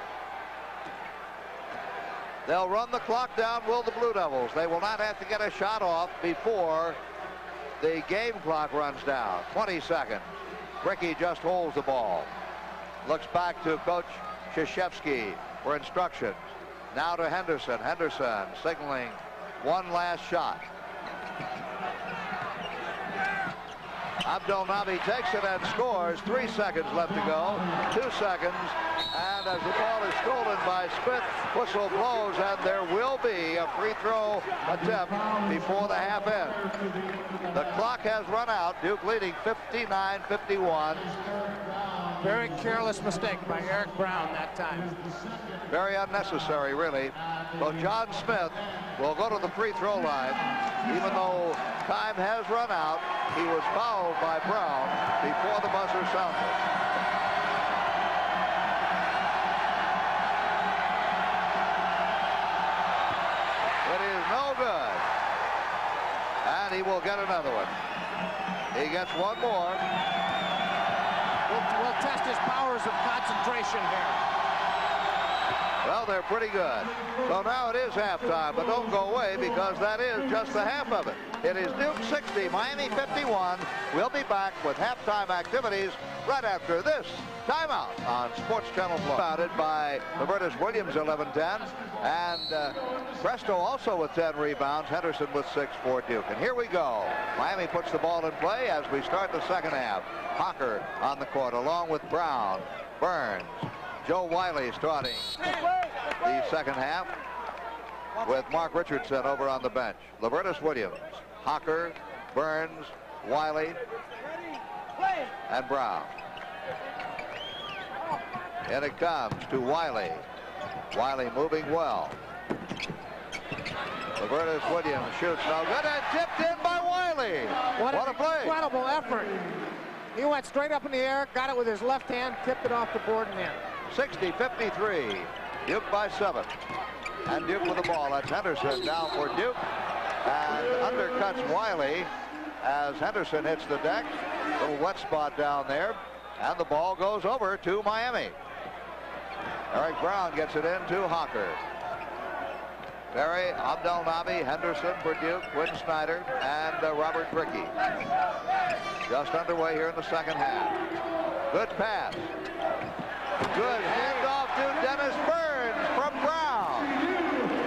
They'll run the clock down, will the Blue Devils. They will not have to get a shot off before the game clock runs down. 20 seconds. Bricky just holds the ball. Looks back to Coach Krzyzewski for instructions. Now to Henderson. Henderson signaling one last shot. Abdel Nabi takes it and scores. 3 seconds left to go. 2 seconds. And as the ball is stolen by Smith, whistle blows, and there will be a free throw attempt before the half ends. The clock has run out. Duke leading 59-51. Very careless mistake by Eric Brown that time. Very unnecessary, really. So John Smith will go to the free throw line. Even though time has run out, he was fouled by Brown before the buzzer sounded. It is no good. And he will get another one. He gets one more. We'll test his powers of concentration here. Well, they're pretty good. So now it is halftime, but don't go away because that is just the half of it. It is Duke 60, Miami 51. We'll be back with halftime activities right after this timeout on Sports Channel Plus. Founded by Levertis Williams, 11-10, and Presto also with 10 rebounds. Henderson with 6 for Duke. And here we go. Miami puts the ball in play as we start the second half. Hocker on the court along with Brown, Burns. Joe Wiley starting the second half with Mark Richardson over on the bench. Levertis Williams, Hocker, Burns, Wiley, and Brown. In it comes to Wiley. Wiley moving well. Levertis Williams shoots no good and tipped in by Wiley. What a play. Incredible effort. He went straight up in the air, got it with his left hand, tipped it off the board and in. 60-53. Duke by 7. And Duke with the ball. That's Henderson down for Duke. And undercuts Wiley as Henderson hits the deck. Little wet spot down there. And the ball goes over to Miami. Eric Brown gets it in to Hocker. Ferry, Abdelnaby, Henderson for Duke, Quinn Snyder, and Robert Brickey. Just underway here in the second half. Good pass. Good handoff to Dennis Burns from Brown.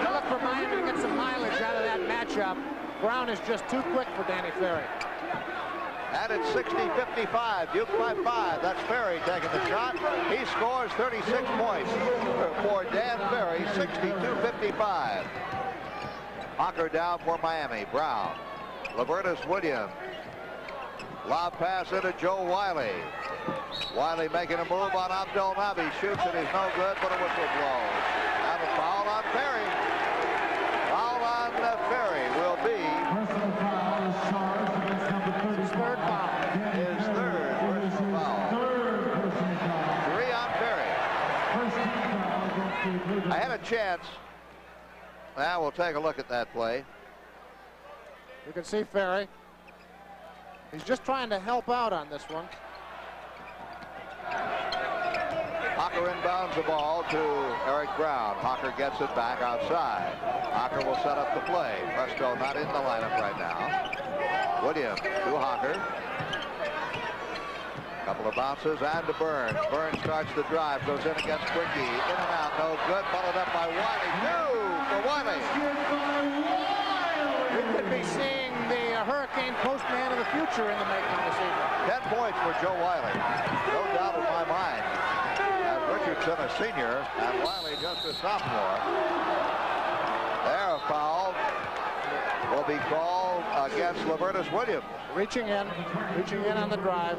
Now look for Miami to get some mileage out of that matchup. Brown is just too quick for Danny Ferry. And it's 60-55, Duke by 5. That's Ferry taking the shot. He scores 36 points for Dan Ferry, 62-55. Hocker down for Miami. Brown. Lavertus Williams. Lob pass into Joe Wiley. Wiley making a move on Abdelnaby. Shoots it. He's no good, but a whistle blows. And a foul on Ferry. Foul on Ferry will be His third foul. his third personal foul. 3 on Ferry. I had a chance. Now we'll take a look at that play. You can see Ferry. He's just trying to help out on this one. Hocker inbounds the ball to Eric Brown. Hocker gets it back outside. Hocker will set up the play. Presto not in the lineup right now. Williams to Hocker. Couple of bounces and to Burns. Burns starts the drive, goes in against Brickey. In and out, no good. Followed up by Wiley. 2 for Wiley. We could be seeing the Hurricane postman of the future in the making this evening. 10 points for Joe Wiley. No doubt in my mind. As Richardson a senior and Wiley just a sophomore. There, a foul will be called against Lavertus Williams. Reaching in on the drive.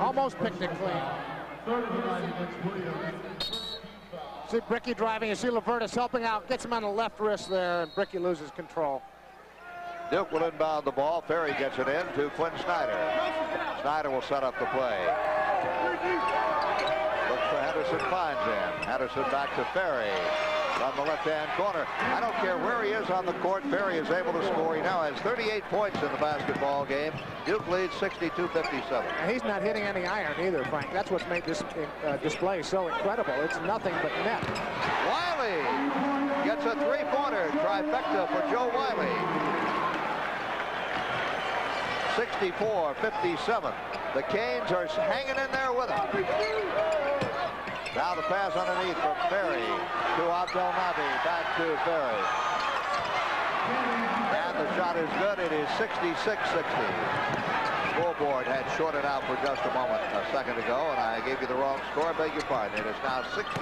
Almost picked it clean. See Brickey driving. You see Lavertus helping out. Gets him on the left wrist there, and Brickey loses control. Duke will inbound the ball. Ferry gets it in to Quinn Snyder. Snyder will set up the play. Looks for Henderson, finds him. Henderson back to Ferry on the left-hand corner. I don't care where he is on the court. Ferry is able to score. He now has 38 points in the basketball game. Duke leads 62-57. And he's not hitting any iron either, Frank. That's what's made this display so incredible. It's nothing but net. Wiley gets a three-pointer. Trifecta for Joe Wiley. 64-57. The Canes are hanging in there with him. Now the pass underneath from Ferry to Abdelnaby. Back to Ferry. And the shot is good. It is 66-60. Scoreboard had shorted out for just a moment a second ago, and I gave you the wrong score. I beg your pardon. It is now 66-60.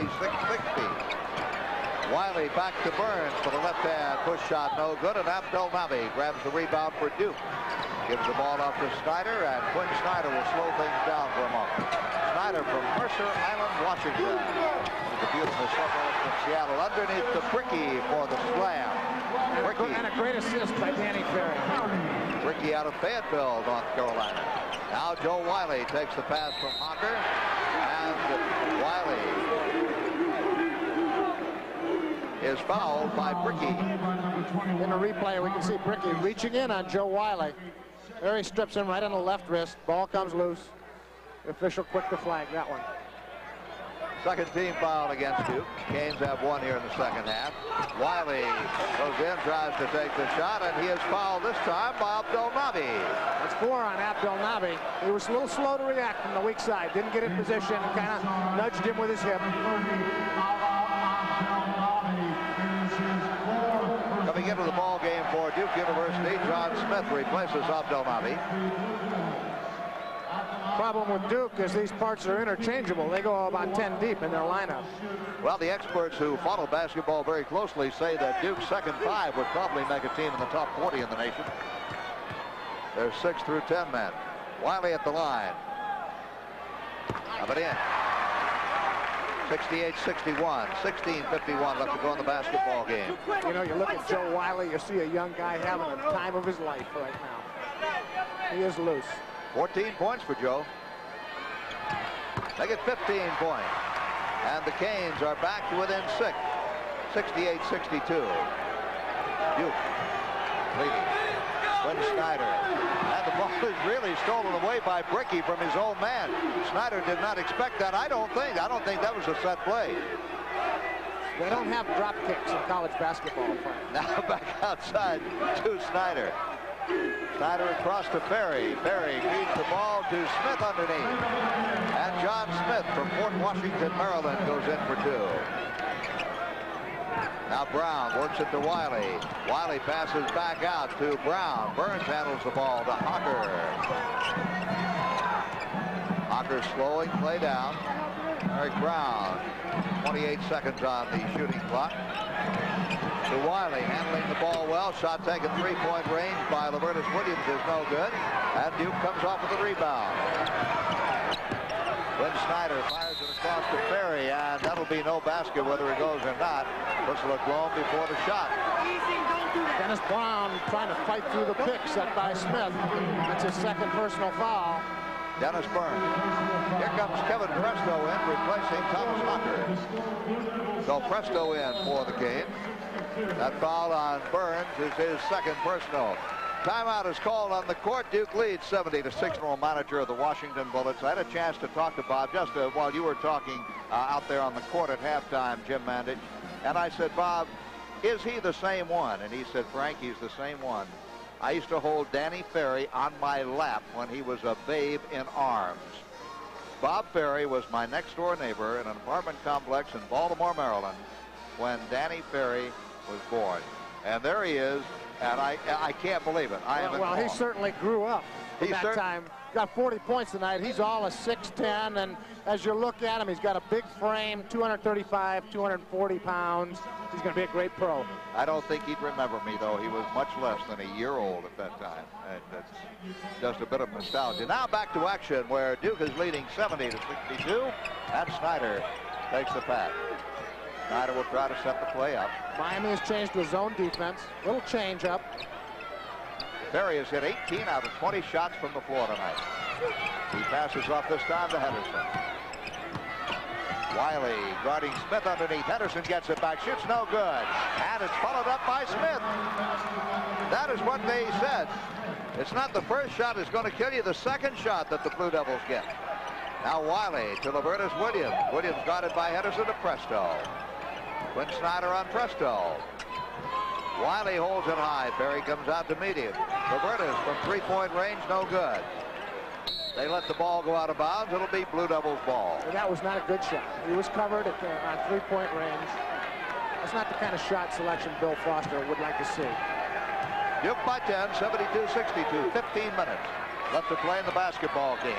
Wiley back to Burns for the left-hand push shot. No good, and Abdelnaby grabs the rebound for Duke. Gives the ball off to Snyder, and Quinn Snyder will slow things down for a moment. Snyder from Mercer Island, Washington. The beautiful suburb from Seattle. Underneath to Brickey for the slam. Brickey. And a great assist by Danny Ferry. Brickey out of Fayetteville, North Carolina. Now Joe Wiley takes the pass from Hocker. And Wiley is fouled by Brickey. In the replay, we can see Brickey reaching in on Joe Wiley. Ferry strips him right on the left wrist. Ball comes loose. The official quick to flag that one. Second team foul against Duke. Canes have one here in the second half. Wiley goes in, tries to take the shot, and he is fouled this time by Abdelnaby. That's 4 on Abdelnaby. He was a little slow to react from the weak side. Didn't get in position and kind of nudged him with his hip. Coming into the ball game for Duke University, John Smith replaces Abdelnaby. Problem with Duke is these parts are interchangeable. They go about 10 deep in their lineup. Well, the experts who follow basketball very closely say that Duke's second 5 would probably make a team in the top 40 in the nation. There's 6 through 10 men. Wiley at the line. Up and in. 68-61, 16-51 left to go in the basketball game. You know, you look at Joe Wiley, you see a young guy having the time of his life right now. He is loose. 14 points for Joe. They get 15 points. And the Canes are back to within 6, 68-62. Duke leading. Quinn Snyder. And the ball is really stolen away by Brickey from his own man. Snyder did not expect that. I don't think that was a set play. They don't have drop kicks in college basketball. Now back outside to Snyder. Snyder across to Ferry. Ferry feeds the ball to Smith underneath. And John Smith from Fort Washington, Maryland goes in for 2. Now Brown works it to Wiley. Wiley passes back out to Brown. Burns handles the ball to Hocker. Hocker slowing play down. Eric Brown, 28 seconds on the shooting clock. To Wiley, handling the ball well. Shot taken 3-point range by Lavertus Williams is no good. And Duke comes off with a rebound. Quinn Snyder fires it across to Ferry, and that'll be no basket whether it goes or not. Looks like blown before the shot. Dennis Brown trying to fight through the pick set by Smith. That's his second personal foul. Dennis Burns. Here comes Kevin Presto in, replacing Thomas Hocker. So Presto in for the Canes. That foul on Burns is his second personal. Timeout is called on the court. Duke leads 70-6. General manager of the Washington Bullets. I had a chance to talk to Bob just while you were talking out there on the court at halftime, Jim Mandich. And I said, Bob, is he the same one? And he said, Frank, he's the same one. I used to hold Danny Ferry on my lap when he was a babe in arms. Bob Ferry was my next door neighbor in an apartment complex in Baltimore, Maryland, when Danny Ferry was born. And there he is. And I can't believe it. Well, he certainly grew up at that time. Got 40 points tonight. He's all a 6'10", and as you look at him, he's got a big frame, 235, 240 pounds. He's going to be a great pro. I don't think he'd remember me, though. He was much less than a year old at that time. And it's just a bit of nostalgia. Now back to action where Duke is leading 70-62, and Snyder takes the pass. Snyder will try to set the play up. Miami has changed to a zone defense. Little change up. Ferry has hit 18 out of 20 shots from the floor tonight. He passes off this time to Henderson. Wiley guarding Smith underneath. Henderson gets it back. Shoots no good. And it's followed up by Smith. That is what they said. It's not the first shot that's going to kill you. The second shot that the Blue Devils get. Now Wiley to Lavertus Williams. Williams guarded by Henderson to Presto. Quinn Snyder on Presto. Wiley holds it high. Ferry comes out to meet him. Lavertus from 3-point range, no good. They let the ball go out of bounds. It'll be Blue Devils ball. Well, that was not a good shot. He was covered at on 3-point range. That's not the kind of shot selection Bill Foster would like to see. Duke by 10, 72-62, 15 minutes left to play in the basketball game.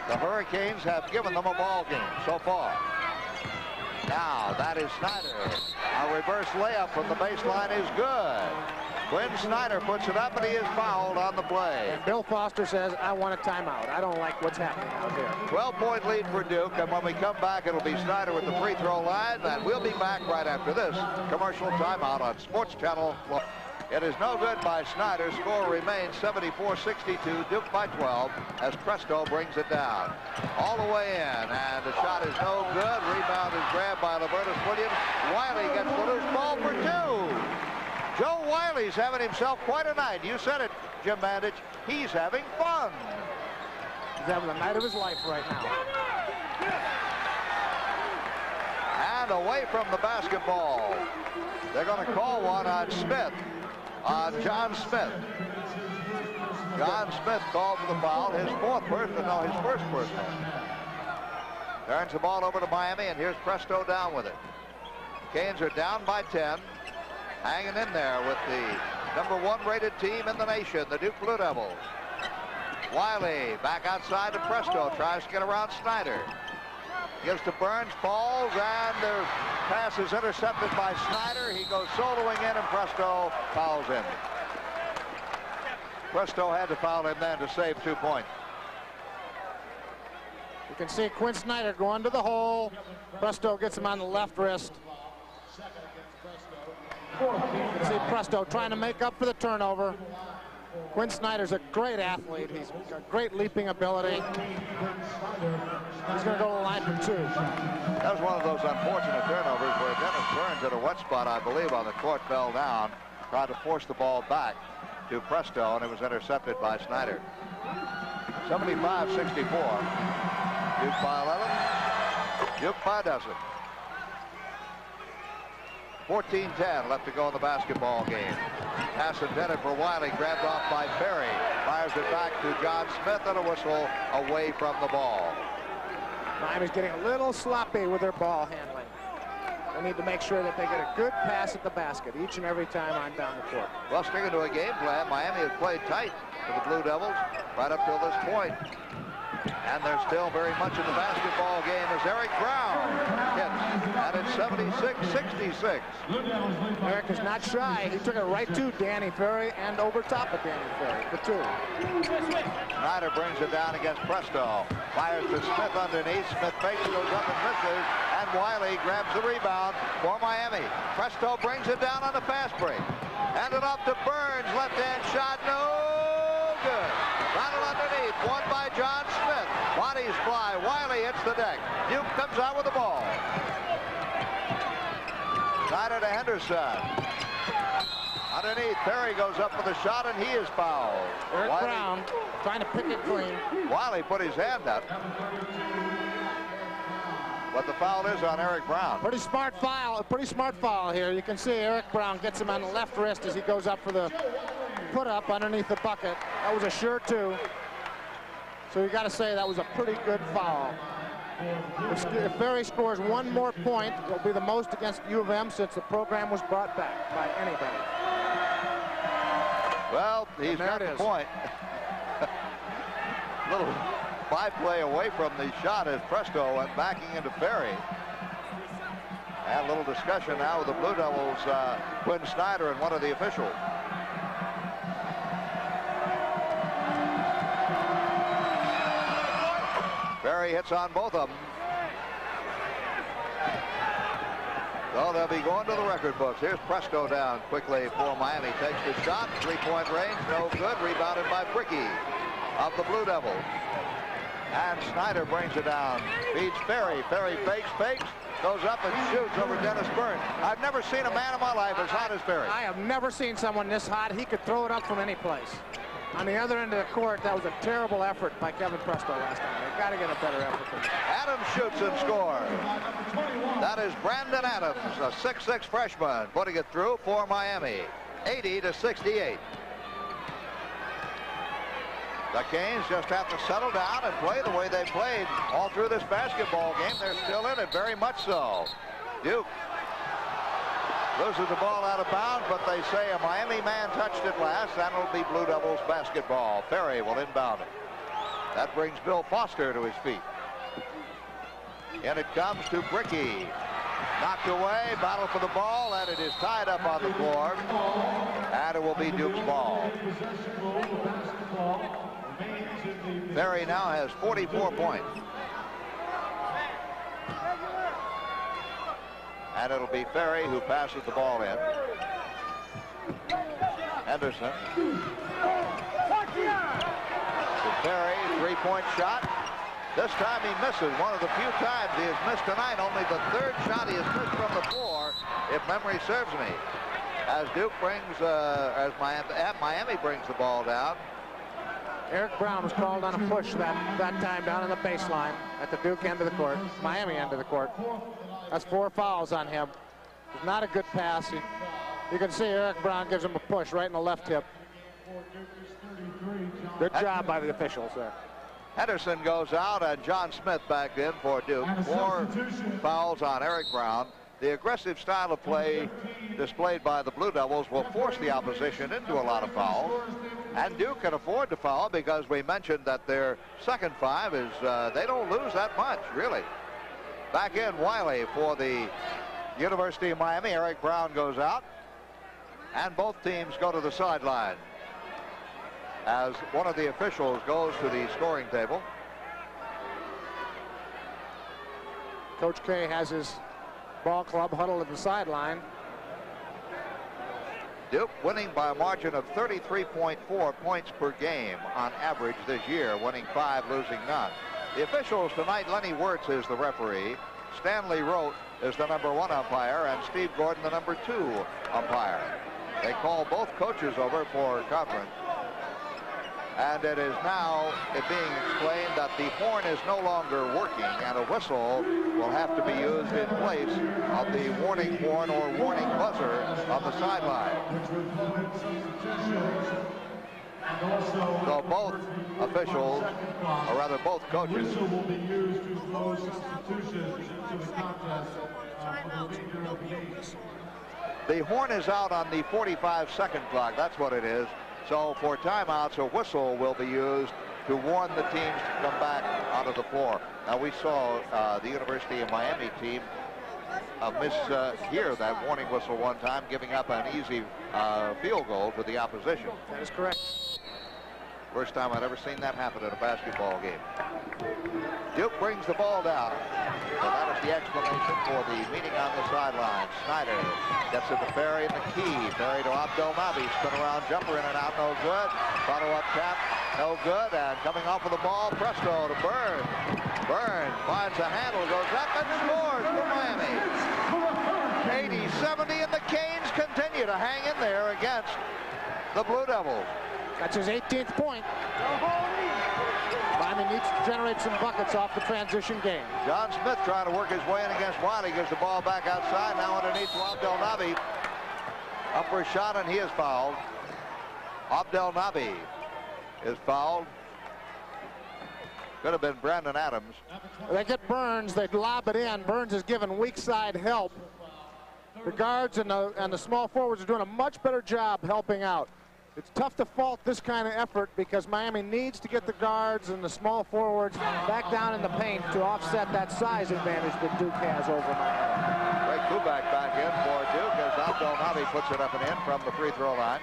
The Hurricanes have given them a ball game so far. Now, that is Snyder. A reverse layup from the baseline is good. Quinn Snyder puts it up, and he is fouled on the play. And Bill Foster says, I want a timeout. I don't like what's happening out here. 12-point lead for Duke, and when we come back, it'll be Snyder with the free throw line, and we'll be back right after this commercial timeout on Sports Channel. It is no good by Snyder. Score remains 74-62. Duke by 12 as Presto brings it down. All the way in, and the shot is no good. Rebound is grabbed by Lavertus Williams. Wiley gets the loose ball for 2. Joe Wiley's having himself quite a night. You said it, Jim Mandich. He's having fun. He's having the night of his life right now. And away from the basketball. They're going to call one on Smith. On John Smith. John Smith called for the foul. His first personal. Turns the ball over to Miami, and here's Presto down with it. Canes are down by 10. Hanging in there with the #1 rated team in the nation, the Duke Blue Devils. Wiley back outside to Presto. Tries to get around Snyder. Gives to Burns, falls, and the pass is intercepted by Snyder. He goes soloing in, and Presto fouls him. Presto had to foul him then to save 2 points. You can see Quinn Snyder going to the hole. Presto gets him on the left wrist. You can see Presto trying to make up for the turnover. Quinn Snyder's a great athlete. He's got great leaping ability. He's going to go to the line for 2. That was one of those unfortunate turnovers where Dennis Burns at a wet spot, I believe, on the court fell down, tried to force the ball back to Presto, and it was intercepted by Snyder. 75-64. Duke by 11. Duke by a dozen. 14-10 left to go in the basketball game. Pass intended for Wiley, grabbed off by Perry. Fires it back to John Smith, and a whistle away from the ball. Miami's getting a little sloppy with their ball handling. They need to make sure that they get a good pass at the basket each and every time on down the court. Well, sticking to a game plan, Miami has played tight for the Blue Devils right up till this point. And they're still very much in the basketball game as Eric Brown hits. And it's 76-66. Eric is not shy. He took it right to Danny Ferry and over top of Danny Ferry for 2. Snyder brings it down against Presto. Fires to Smith underneath. Smith fakes, goes up and misses. And Wiley grabs the rebound for Miami. Presto brings it down on the fast break. Handed off to Burns. Left-hand shot, no good. Ronald underneath, won by John Smith. Bodies fly. Wiley hits the deck. Duke comes out with the ball. Snyder to Henderson. Underneath, Perry goes up for the shot, and he is fouled. Eric Brown trying to pick it clean. Wiley put his hand up. But the foul is on Eric Brown. Pretty smart foul here. You can see Eric Brown gets him on the left wrist as he goes up for the put up underneath the bucket. That was a sure 2. So you got to say that was a pretty good foul. If Ferry scores one more point, it'll be the most against U of M since the program was brought back by anybody. Well, he's got the point. Little 5-play away from the shot as Presto went backing into Ferry. And a little discussion now with the Blue Devils, Quinn Snyder and one of the officials. Ferry hits on both of them. So they'll be going to the record books. Here's Presto down quickly for Miami. Takes the shot, 3-point range, no good. Rebounded by Bricky of the Blue Devils. And Snyder brings it down. Beats Ferry. Ferry fakes, goes up and shoots over Dennis Burns. I've never seen a man in my life as hot as Ferry. I have never seen someone this hot. He could throw it up from any place. On the other end of the court, that was a terrible effort by Kevin Presto last time. They've got to get a better effort than that. Adams shoots and scores. That is Brandon Adams, a 6'6" freshman, putting it through for Miami. 80-68. The Canes just have to settle down and play the way they played all through this basketball game. They're still in it, very much so. Duke loses the ball out of bounds, but they say a Miami man touched it last, and it'll be Blue Devils basketball. Ferry will inbound it. That brings Bill Foster to his feet. And it comes to Bricky. Knocked away, battle for the ball, and it is tied up on the floor. And it will be Duke's ball. Ferry now has 44 points. And it'll be Ferry who passes the ball in. Henderson. To Ferry, 3-point shot. This time he misses. One of the few times he has missed tonight. Only the 3rd shot he has missed from the floor, if memory serves me. As Duke brings, Miami brings the ball down. Eric Brown was called on a push that time down on the baseline at the Duke end of the court, Miami end of the court. That's 4 fouls on him. It's not a good pass. You can see Eric Brown gives him a push right in the left hip. Good job by the officials there. Henderson goes out and John Smith back in for Duke. 4 fouls on Eric Brown. The aggressive style of play displayed by the Blue Devils will force the opposition into a lot of fouls. And Duke can afford to foul because we mentioned that their second 5 is, they don't lose that much, really. Back in Wiley for the University of Miami. Eric Brown goes out. And both teams go to the sideline as one of the officials goes to the scoring table. Coach K has his ball club huddled at the sideline. Duke winning by a margin of 33.4 points per game on average this year, winning 5, losing none. The officials tonight, Lenny Wirtz is the referee, Stanley Rote is the #1 umpire, and Steve Gordon the #2 umpire. They call both coaches over for conference. And it is now being explained that the horn is no longer working, and a whistle will have to be used in place of the warning horn or warning buzzer on the sideline. So both officials, or rather both coaches, the horn is out on the 45-second clock. That's what it is. So for timeouts, a whistle will be used to warn the teams to come back onto the floor. Now, we saw the University of Miami team mishear that warning whistle one time, giving up an easy field goal to the opposition. That is correct. First time I'd ever seen that happen in a basketball game. Duke brings the ball down. So that is the explanation for the meeting on the sideline. Snyder gets it to Ferry in the key. Ferry to Abdelnaby. Spin around jumper in and out, no good. Follow up tap, no good. And coming off of the ball, Presto to Burns. Burns finds a handle, goes up and scores for Miami. 80-70, and the Canes continue to hang in there against the Blue Devils. That's his 18th point. Miami needs to generate some buckets off the transition game. John Smith trying to work his way in against Wiley. Gives the ball back outside. Now underneath to Abdelnaby. Up for a shot, and he is fouled. Abdelnaby is fouled. Could have been Brandon Adams. They get Burns. They lob it in. Burns is given weak side help. The guards and the small forwards are doing a much better job helping out. It's tough to fault this kind of effort because Miami needs to get the guards and the small forwards back down in the paint to offset that size advantage that Duke has over Miami. Greg Kubak back in for Duke as Abdelnaby puts it up and in from the free throw line.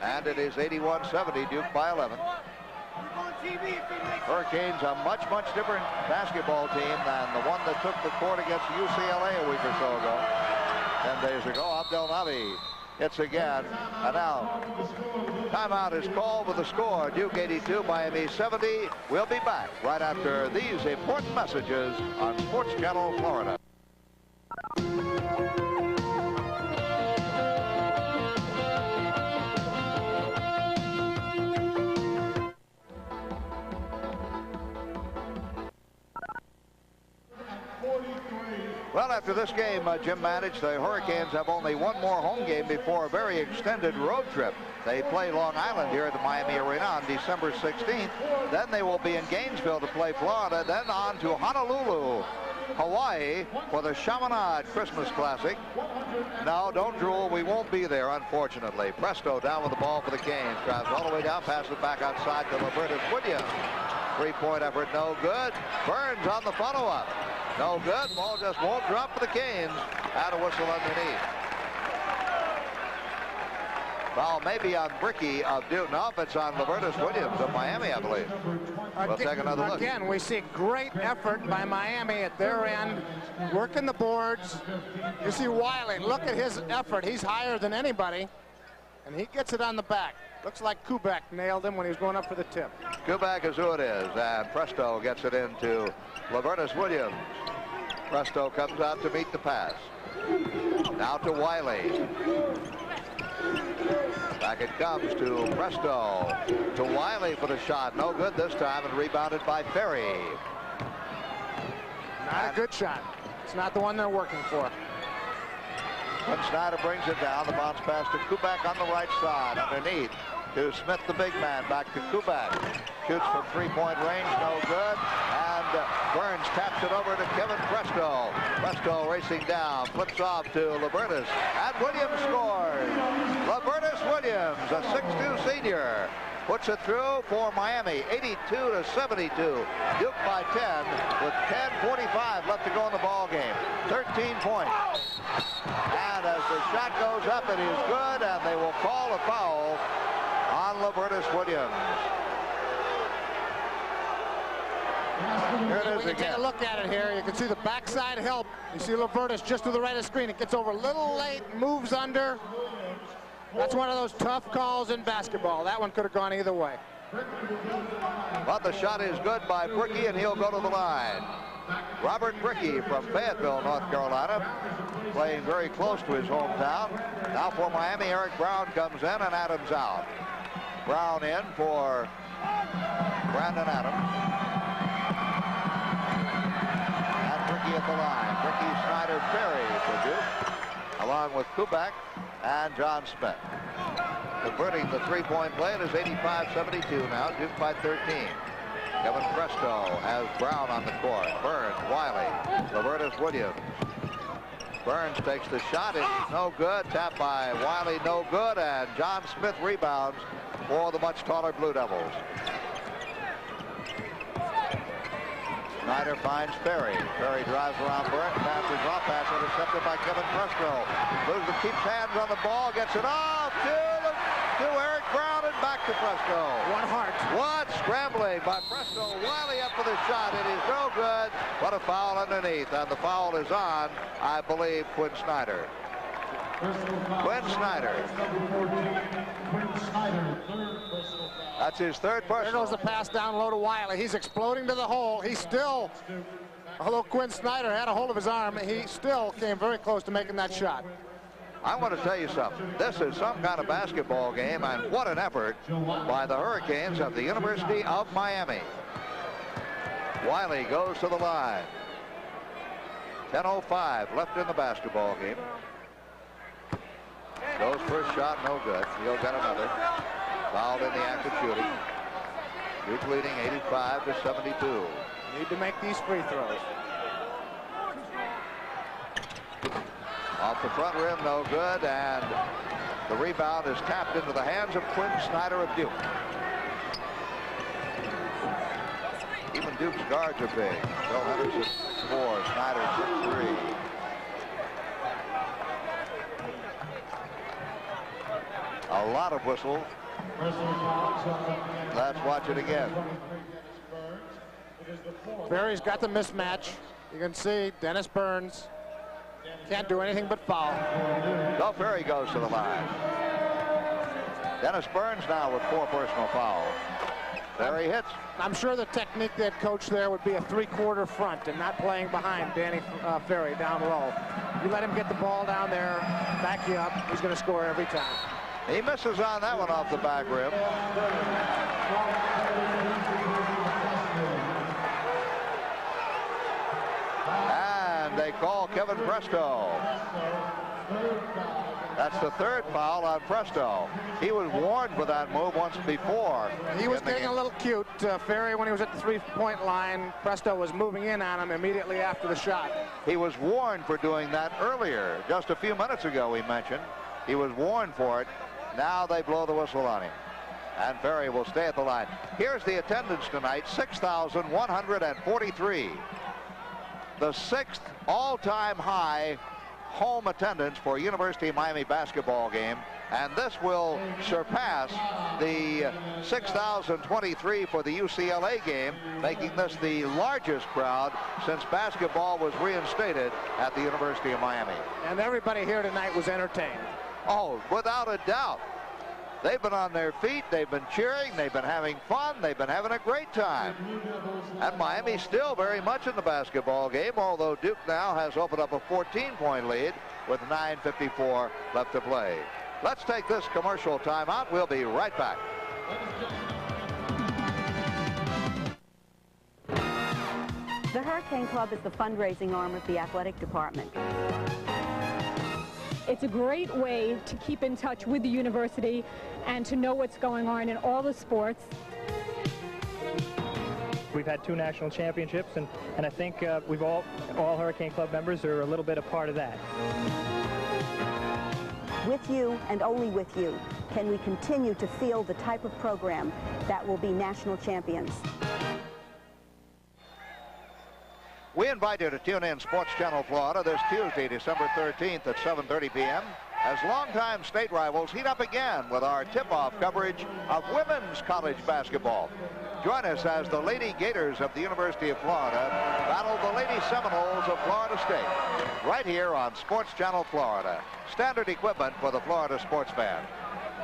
And it is 81-70, Duke by 11. Hurricanes a much different basketball team than the one that took the court against UCLA a week or so ago. 10 days ago, Abdelnaby hits again, and now timeout is called with the score. Duke 82, Miami 70. We'll be back right after these important messages on Sports Channel Florida. Well, after this game, Jim managed, the Hurricanes have only one more home game before a very extended road trip. They play Long Island here at the Miami Arena on December 16th. Then they will be in Gainesville to play Florida, then on to Honolulu, Hawaii for the Chaminade Christmas Classic. No, don't drool. We won't be there, unfortunately. Presto down with the ball for the Canes. Drives all the way down, passes it back outside to Libertas Williams. Three-point effort, no good. Burns on the follow-up. No good. Ball just won't drop for the Canes. Out a whistle underneath. Foul maybe on Bricky of Duke. No, it's on Libertas Williams of Miami, I believe. We'll take another look. Again, we see great effort by Miami at their end, working the boards. You see Wiley. Look at his effort. He's higher than anybody, and he gets it on the back. Looks like Kubak nailed him when he was going up for the tip. Kubak is who it is, and Presto gets it into Libertas Williams. Presto comes out to meet the pass. Now to Wiley. Back it comes to Presto. To Wiley for the shot. No good this time, and rebounded by Ferry. Not a good shot. It's not the one they're working for. When Snyder brings it down, the bounce pass to Kubak on the right side. Underneath to Smith, the big man. Back to Kubak. Shoots from three-point range, no good. And Burns taps it over to Kevin Presto. Presto racing down, flips off to Libertas. And Williams scores. Libertas Williams, a 6'2 senior, puts it through for Miami, 82-72. Duke by 10 with 10:45 left to go in the ball game. 13 points. And as the shot goes up, it is good, and they will call a foul on Libertas Williams. Here it is We can again. take a look at it here. You can see the backside help. You see Libertas just to the right of the screen. It gets over a little late, moves under. That's one of those tough calls in basketball. That one could have gone either way. But the shot is good by Brickey, and he'll go to the line. Robert Brickey from Fayetteville, North Carolina, playing very close to his hometown. Now for Miami, Eric Brown comes in and Adams out. Brown in for Brandon Adams. And Brickey at the line. Brickey, Snyder, Ferry for Duke, along with Kubak and John Smith. Converting the three-point play, it is 85-72 now, Duke by 13. Kevin Presto has Brown on the court. Burns, Wiley, Lavertus Williams. Burns takes the shot. It's no good. Tapped by Wiley, no good. And John Smith rebounds for the much taller Blue Devils. Snyder finds Ferry. Ferry drives around Burns. Passes off. Pass intercepted by Kevin Presto. Loses, keeps hands on the ball. Gets it off to Eric Brown and back to Presto. One heart. What scrambling by Presto. Wiley up for the shot. It is no good, but a foul underneath. And the foul is on, I believe, Quinn Snyder. Quinn Snyder. That's his third personal. There goes the pass down low to Wiley. He's exploding to the hole. He still, although Quinn Snyder had a hold of his arm, he still came very close to making that shot. I want to tell you something. This is some kind of basketball game, and what an effort by the Hurricanes of the University of Miami. Wiley goes to the line. 10:05 left in the basketball game. Goes first shot, no good. He'll get another. Fouled in the act of shooting. Duke leading 85-72. Need to make these free throws. Off the front rim, no good, and the rebound is tapped into the hands of Quinn Snyder of Duke. Even Duke's guards are big. Bill Henderson 4, Snyder 6'3". A lot of whistles. Let's watch it again. Ferry's got the mismatch. You can see Dennis Burns can't do anything but foul. So Ferry goes to the line. Dennis Burns now with 4 personal fouls. Ferry hits. I'm sure the technique they'd coach there would be a three-quarter front and not playing behind Danny Ferry down low. You let him get the ball down there, back you up, he's going to score every time. He misses on that one off the back rim. And they call Kevin Presto. That's the third foul on Presto. He was warned for that move once before. He was getting a little cute. Ferry, when he was at the three-point line, Presto was moving in on him immediately after the shot. He was warned for doing that earlier. Just a few minutes ago, he mentioned. He was warned for it. Now they blow the whistle on him. And Ferry will stay at the line. Here's the attendance tonight, 6,143. The 6th all-time high home attendance for University of Miami basketball game. And this will surpass the 6,023 for the UCLA game, making this the largest crowd since basketball was reinstated at the University of Miami. And everybody here tonight was entertained. Oh, without a doubt. They've been on their feet, they've been cheering, they've been having fun, they've been having a great time. And Miami's still very much in the basketball game, although Duke now has opened up a 14-point lead with 9:54 left to play. Let's take this commercial timeout. We'll be right back. The Hurricane Club is the fundraising arm of the athletic department. It's a great way to keep in touch with the university and to know what's going on in all the sports. We've had 2 national championships, and I think we've all Hurricane Club members are a little bit a part of that. With you, and only with you, can we continue to field the type of program that will be national champions. We invite you to tune in Sports Channel Florida this Tuesday, December 13th at 7:30 p.m. as longtime state rivals heat up again with our tip-off coverage of women's college basketball. Join us as the Lady Gators of the University of Florida battle the Lady Seminoles of Florida State right here on Sports Channel Florida. Standard equipment for the Florida sports fan.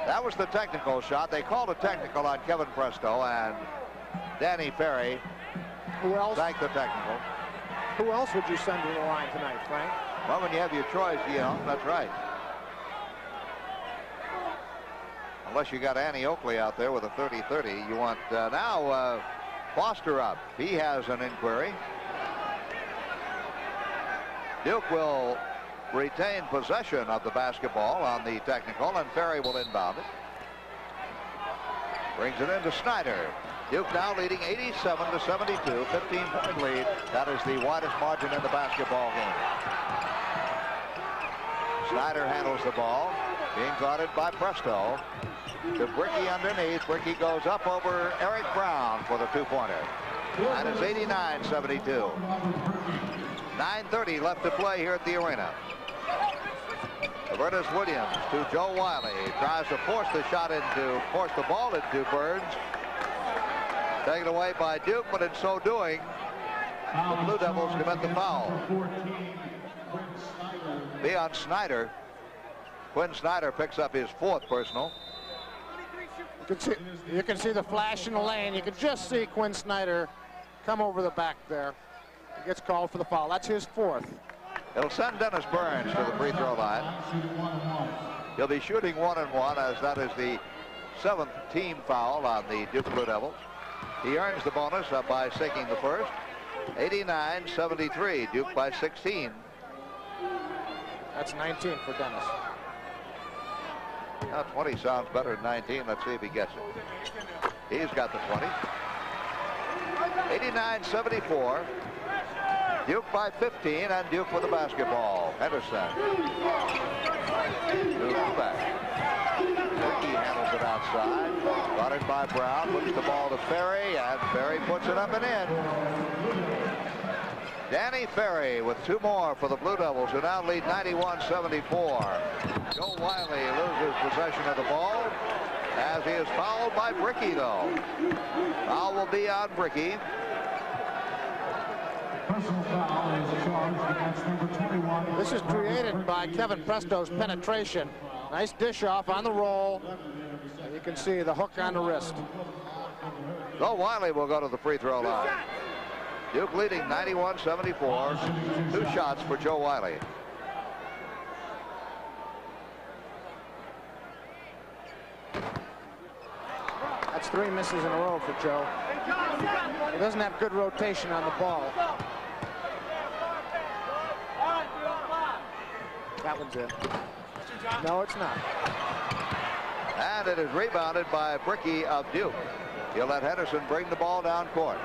That was the technical shot. They called a technical on Kevin Presto, and Danny Ferry thanked the technical. Who else would you send to the line tonight, Frank? Well, when you have your choice, you know, that's right. Unless you got Annie Oakley out there with a 30-30. You want now Foster up. He has an inquiry. Duke will retain possession of the basketball on the technical, and Ferry will inbound it. Brings it into Snyder. Duke now leading 87-72, 15-point lead. That is the widest margin in the basketball game. Snyder handles the ball, being guarded by Presto. To Bricky underneath. Bricky goes up over Eric Brown for the two-pointer. And it's 89-72. 9:30 left to play here at the arena. Robertus Williams to Joe Wiley. Tries to force the ball into Burns. Taken away by Duke, but in so doing, the Blue Devils commit the foul. Be on Snyder. Quinn Snyder picks up his 4th personal. You can see the flash in the lane. You can just see Quinn Snyder come over the back there. He gets called for the foul. That's his 4th. It'll send Dennis Burns to the free throw line. He'll be shooting 1-1, as that is the 7th team foul on the Duke Blue Devils. He earns the bonus by sinking the first. 89-73, Duke by 16. That's 19 for Dennis. Now 20 sounds better than 19. Let's see if he gets it. He's got the 20. 89-74. Duke by 15, and Duke with the basketball. Henderson. Duke back. Ricky handles it outside. Guarded by Brown. Puts the ball to Ferry, and Ferry puts it up and in. Danny Ferry with 2 more for the Blue Devils, who now lead 91-74. Joe Wiley loses possession of the ball as he is fouled by Bricky, though. Foul will be on Bricky. Personal foul is charged against number 21. This is created by Kevin Presto's penetration. Nice dish off on the roll. And you can see the hook on the wrist. So Wiley will go to the free throw line. Duke leading 91-74. 2 shots for Joe Wiley. That's 3 misses in a row for Joe. He doesn't have good rotation on the ball. That one's in. No, it's not. And it is rebounded by Bricky of Duke. He'll let Henderson bring the ball down court.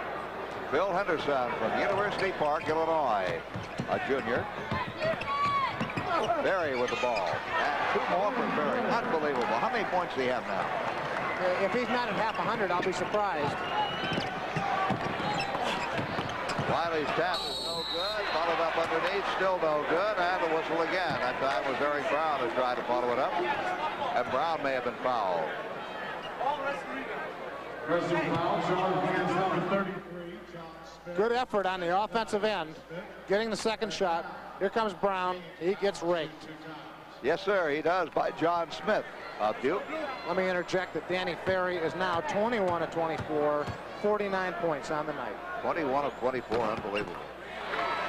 Phil Henderson from University Park, Illinois, a junior. Ferry with the ball. And 2 more for Ferry. Unbelievable. How many points do he have now? If he's not at half 100, I'll be surprised. Wiley's tap is no good. Followed up underneath, still no good. And the whistle again. That time was Eric Brown who tried to follow it up. And Brown may have been fouled. Personal foul charged against number 33. Good effort on the offensive end, getting the 2nd shot. Here comes Brown. He gets raked. Yes, sir, he does, by John Smith of Duke. Let me interject that Danny Ferry is now 21 of 24, 49 points on the night. 21 of 24, unbelievable.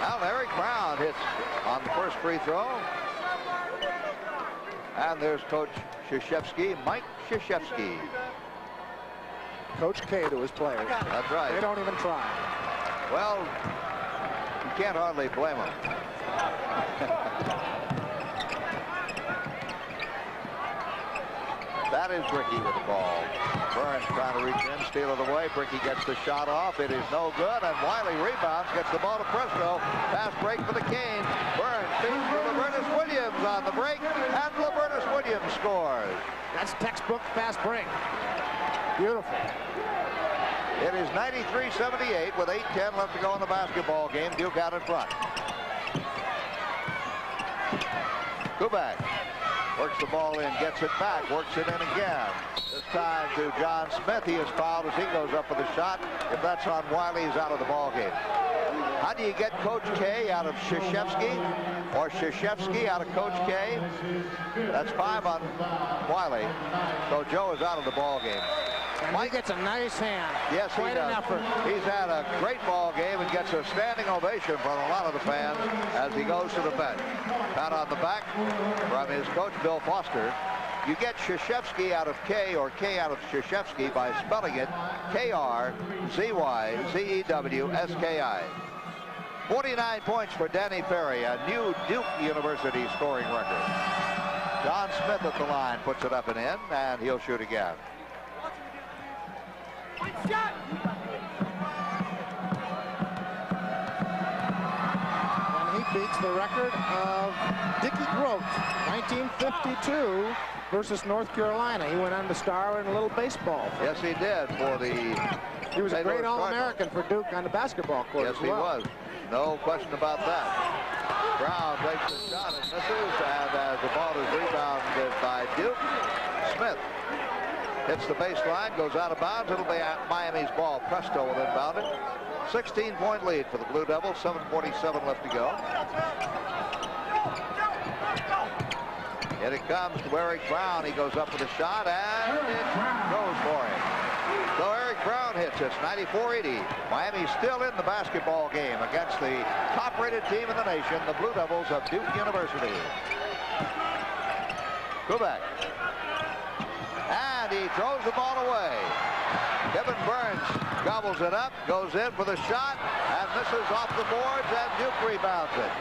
Now Eric Brown hits on the first free throw. And there's Coach Krzyzewski, Mike Krzyzewski. Coach K to his players. That's right. They don't even try. Well, you can't hardly blame him. That is Bricky with the ball. Burns trying to reach in, steal it away. Bricky gets the shot off. It is no good, and Wiley rebounds, gets the ball to Presto. Fast break for the Canes. Burns feeds to Robertus Williams on the break, and Robertus Williams scores. That's textbook fast break. Beautiful. It is 93-78 with 8:10 left to go in the basketball game. Duke out in front. Kubak Works the ball in, gets it back, works it in again. This time to John Smith. He is fouled as he goes up with a shot. If that's on Wiley, he's out of the ball game. How do you get Coach K out of Krzyzewski, or Krzyzewski out of Coach K? That's 5 on Wiley. So Joe is out of the ball game. And Mike gets a nice hand. Yes, quite an effort. He's had a great ball game and gets a standing ovation from a lot of the fans as he goes to the bench. Pat on the back from his coach, Bill Foster. You get Krzyzewski out of K, or K out of Krzyzewski, by spelling it K-R-Z-Y-Z-E-W-S-K-I. 49 points for Danny Ferry, a new Duke University scoring record. John Smith at the line puts it up and in, and he'll shoot again. And he beats the record of Dickie Grote, 1952 versus North Carolina. He went on to star in a little baseball. Yes, he did. He was a great All-American for Duke on the basketball court. Yes, as well. he was. No question about that. Brown takes the shot and misses, and as the ball is rebounded by Duke, Smith hits the baseline, goes out of bounds. It'll be Miami's ball. Presto will inbound it. 16-point lead for the Blue Devils. 7:47 left to go. Here it comes to Eric Brown. He goes up with a shot, and it goes for him. So Eric Brown hits. It's 94-80. Miami's still in the basketball game against the top-rated team in the nation, the Blue Devils of Duke University. Kubek. And he throws the ball away. Kevin Burns gobbles it up, goes in for the shot, and misses off the boards, and Duke rebounds it.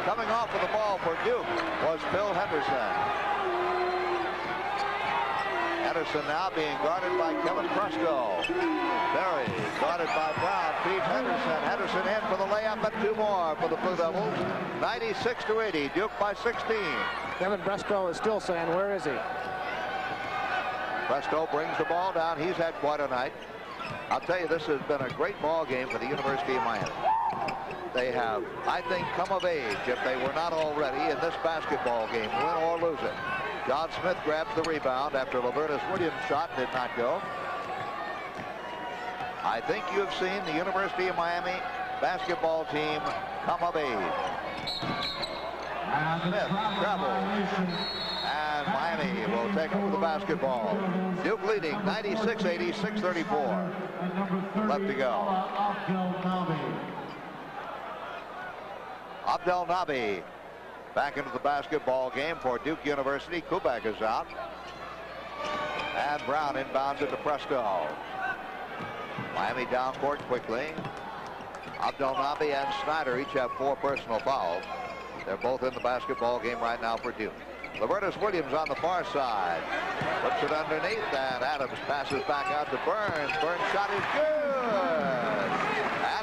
Coming off of the ball for Duke was Phil Henderson. Henderson now being guarded by Kevin Presto. Berry guarded by Brown. Pete Henderson. Henderson in for the layup, and 2 more for the Blue Devils. 96-80. Duke by 16. Kevin Presto is still saying, where is he? Presto brings the ball down. He's had quite a night. I'll tell you, this has been a great ball game for the University of Miami. They have, I think, come of age, if they were not already, in this basketball game, win or lose it. John Smith grabs the rebound after Laverdis Williams' shot did not go. I think you have seen the University of Miami basketball team come of age. Smith travels, and Miami will take over the basketball. Duke leading 96-80, 6:34 left to go. Abdel Nabi back into the basketball game for Duke University. Kubek is out. And Brown inbounds it to Presto. Miami down court quickly. Abdel Nabi and Snyder each have 4 personal fouls. They're both in the basketball game right now for Duke. Laverdis Williams on the far side. Puts it underneath, and Adams passes back out to Burns. Burns' shot is good.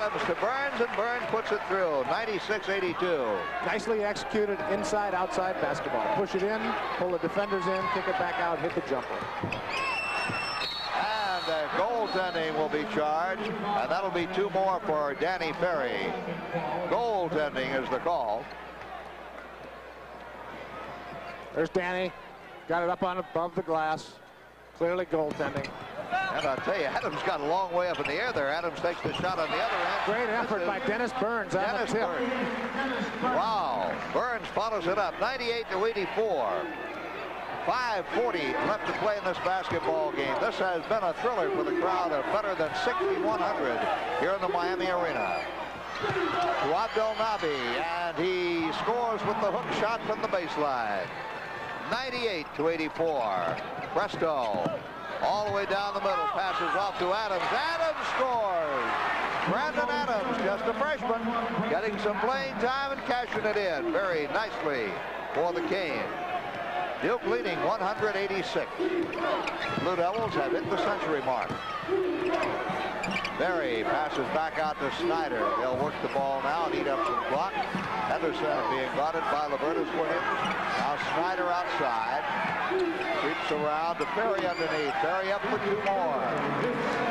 Adams to Burns, and Burns puts it through. 96-82. Nicely executed inside-outside basketball. Push it in, pull the defenders in, kick it back out, hit the jumper. And goaltending will be charged, and that'll be 2 more for Danny Ferry. Goaltending is the call. There's Danny. Got it up on above the glass. Clearly goaltending. And I'll tell you, Adams got a long way up in the air there. Adams takes the shot on the other end. Great effort by Dennis Burns on the tip. Wow. Burns follows it up. 98-84. 5:40 left to play in this basketball game. This has been a thriller for the crowd of better than 6,100 here in the Miami Arena. To Abdel Nabi, and he scores with the hook shot from the baseline. 98-84. Presto all the way down the middle, passes off to Adams. Adams scores. Brandon Adams, just a freshman, getting some playing time and cashing it in very nicely for the Canes. Duke leading 186. Blue Devils have hit the century mark. Berry passes back out to Snyder. They'll work the ball now and eat up some clock. Henderson being guarded by Laverdis Williams. Now Snyder outside. Creeps around to Ferry underneath. Ferry up for 2 more.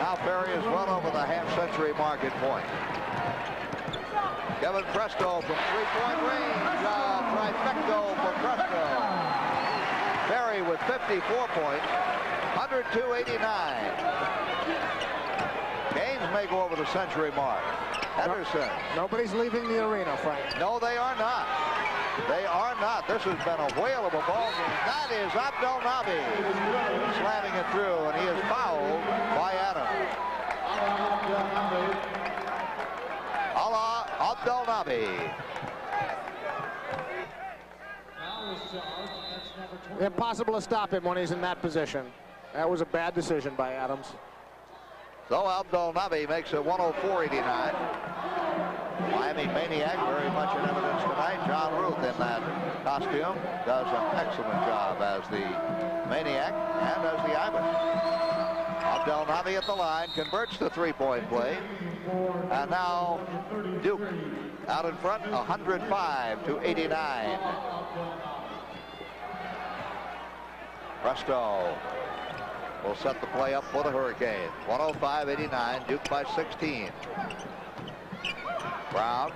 Now Ferry is well over the half-century mark at point. Kevin Presto from 3-point range. Trifecto for Presto. 54 points, 102.89. Canes may go over the century mark. Henderson. Nobody's leaving the arena, Frank. No, they are not. They are not. This has been a whale of a ball game. That is Abdelnaby slamming it through, and he is fouled by Adams. Alaa Abdelnaby. Impossible to stop him when he's in that position. That was a bad decision by Adams. So Abdelnaby makes it 104.89. Miami Maniac very much in evidence tonight. John Ruth in that costume does an excellent job as the Maniac and as the Ivan. Abdelnaby at the line converts the three-point play. And now Duke out in front, 105-89. Presto will set the play up for the Hurricanes. 105-89, Duke by 16. Brown.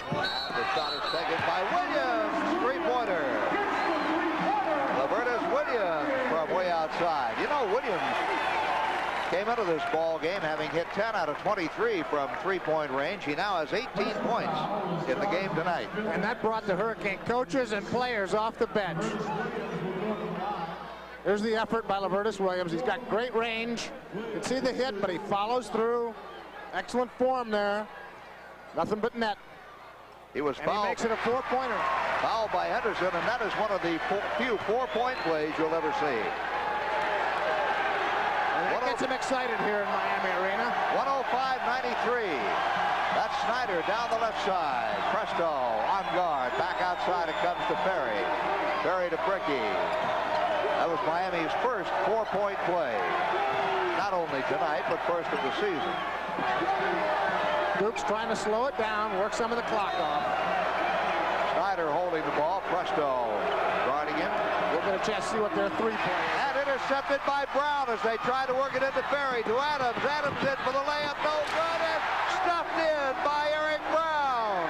And the shot is taken by Williams. Three-pointer. Lavertus Williams from way outside. You know, Williams came into this ball game having hit 10 out of 23 from three-point range. He now has 18 points in the game tonight. And that brought the Hurricane coaches and players off the bench. There's the effort by Lavertus Williams. He's got great range. You can see the hit, but he follows through. Excellent form there. Nothing but net. He was fouled. He makes it a four-pointer. Fouled by Henderson, and that is one of the few four-point plays you'll ever see. And that gets him excited here in Miami Arena. 105-93. That's Snyder down the left side. Presto on guard. Back outside it comes to Perry. Perry to Brickey. That was Miami's first four-point play. Not only tonight, but first of the season. Duke's trying to slow it down, work some of the clock off. Snyder holding the ball. Presto guarding him. We'll get a chance to see what their three-point is. And intercepted by Brown as they try to work it into Perry. To Adams. Adams in for the layup. No good. And stuffed in by Eric Brown.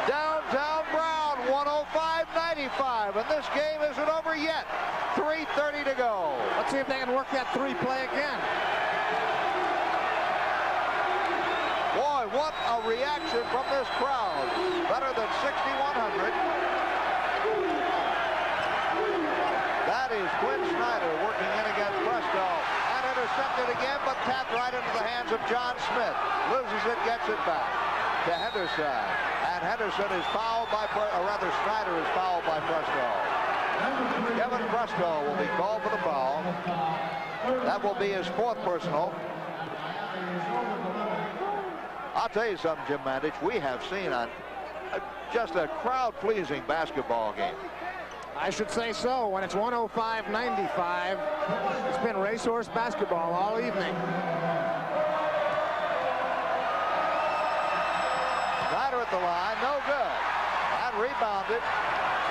Downtown Brown. 105-95. And this game isn't over yet. 3:30 to go. Let's see if they can work that three-play again. Boy, what a reaction from this crowd. Better than 6,100. That is Quinn Snyder working in against Presto. And intercepted again, but tapped right into the hands of John Smith. Loses it, gets it back to Henderson. And Henderson is fouled by, or rather Snyder is fouled by Presto. Kevin Presto will be called for the foul. That will be his fourth personal. I'll tell you something, Jim Mandich, we have seen just a crowd-pleasing basketball game. I should say so. When it's 105-95, it's been racehorse basketball all evening. Snyder at the line, no good. And rebounded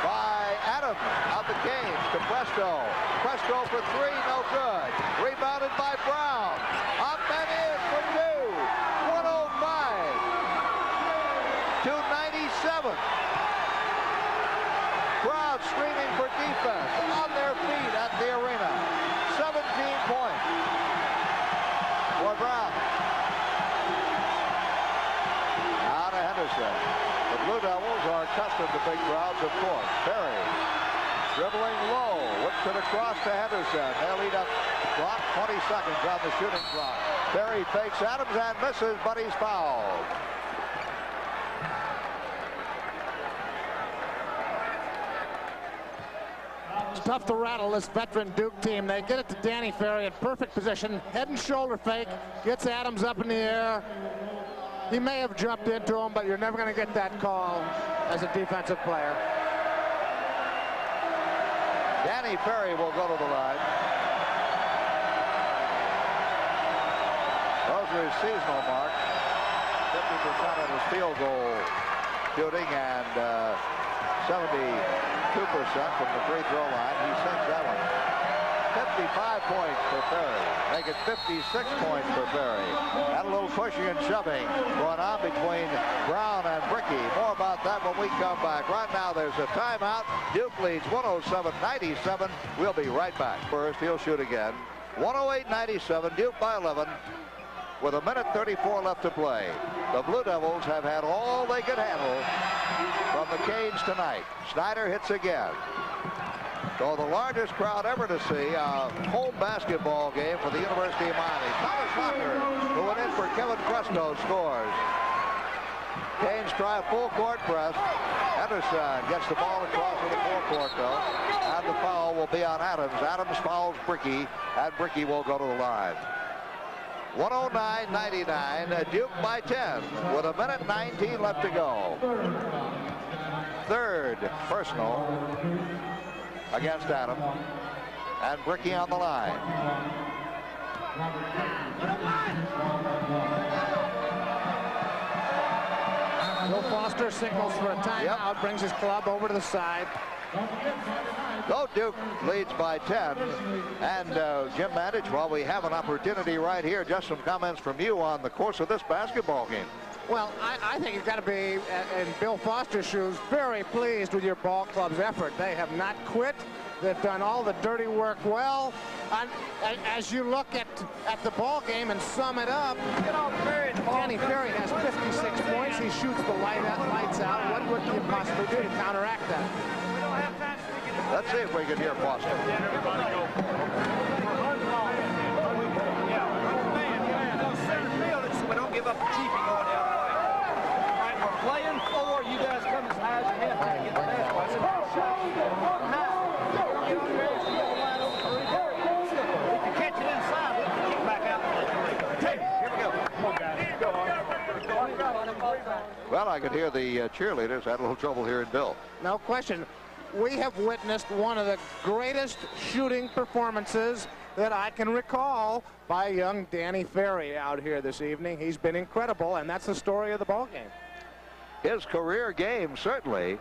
by Adams of the Canes to Presto. Presto for three, no good. Rebounded by Brown. Up and in for two. 105-97. Crowd screaming for defense on their feet at the arena. 17 points for Brown. Now to Henderson. The Blue Devils are accustomed to big crowds, of course. Perry dribbling low, whips it across to Henderson. They'll lead up clock, 20 seconds on the shooting clock. Perry fakes Adams and misses, but he's fouled. It's tough to rattle this veteran Duke team. They get it to Danny Ferry in perfect position. Head and shoulder fake. Gets Adams up in the air. He may have jumped into him, but you're never going to get that call as a defensive player. Danny Ferry will go to the line. Those are his seasonal marks. 50% of his field goal shooting and 72% from the free throw line. He sinks that one. 55 points for Ferry. Make it 56 points for Ferry. And a little pushing and shoving going on between Brown and Brickey. More about that when we come back. Right now, there's a timeout. Duke leads 107-97. We'll be right back. First, he'll shoot again. 108-97, Duke by 11. With a minute 34 left to play. The Blue Devils have had all they could handle from the Canes tonight. Snyder hits again. So the largest crowd ever to see a home basketball game for the University of Miami. Thomas Hocker, who went in for Kevin Presto, scores. Canes try a full court press. Henderson gets the ball across to the forecourt though. And the foul will be on Adams. Adams fouls Brickey, and Brickey will go to the line. 109-99, Duke by 10 with a minute 19 left to go. Third personal against Adams, and Brickey on the line. Bill Foster signals for a timeout, brings his club over to the side. So Duke leads by 10. And Jim Mandich, while we have an opportunity right here, just some comments from you on the course of this basketball game. Well, I think you've got to be, in Bill Foster's shoes, very pleased with your ball club's effort. They have not quit. They've done all the dirty work well. And as you look at the ball game and sum it up, Danny Ferry has 56 points. He shoots the lights out. What can you possibly do to counteract that? Let's see if we can hear Foster. So we don't give up the keeping going the other way. All right, we're playing four. You guys come as high as you have to get the basket. If you catch it inside, we can kick back out. Hey, here we go. Come on, guys. Well, I could hear the cheerleaders had a little trouble hearing Bill. No question. We have witnessed one of the greatest shooting performances that I can recall by young Danny Ferry out here this evening. He's been incredible, and that's the story of the ball game. His career game, certainly,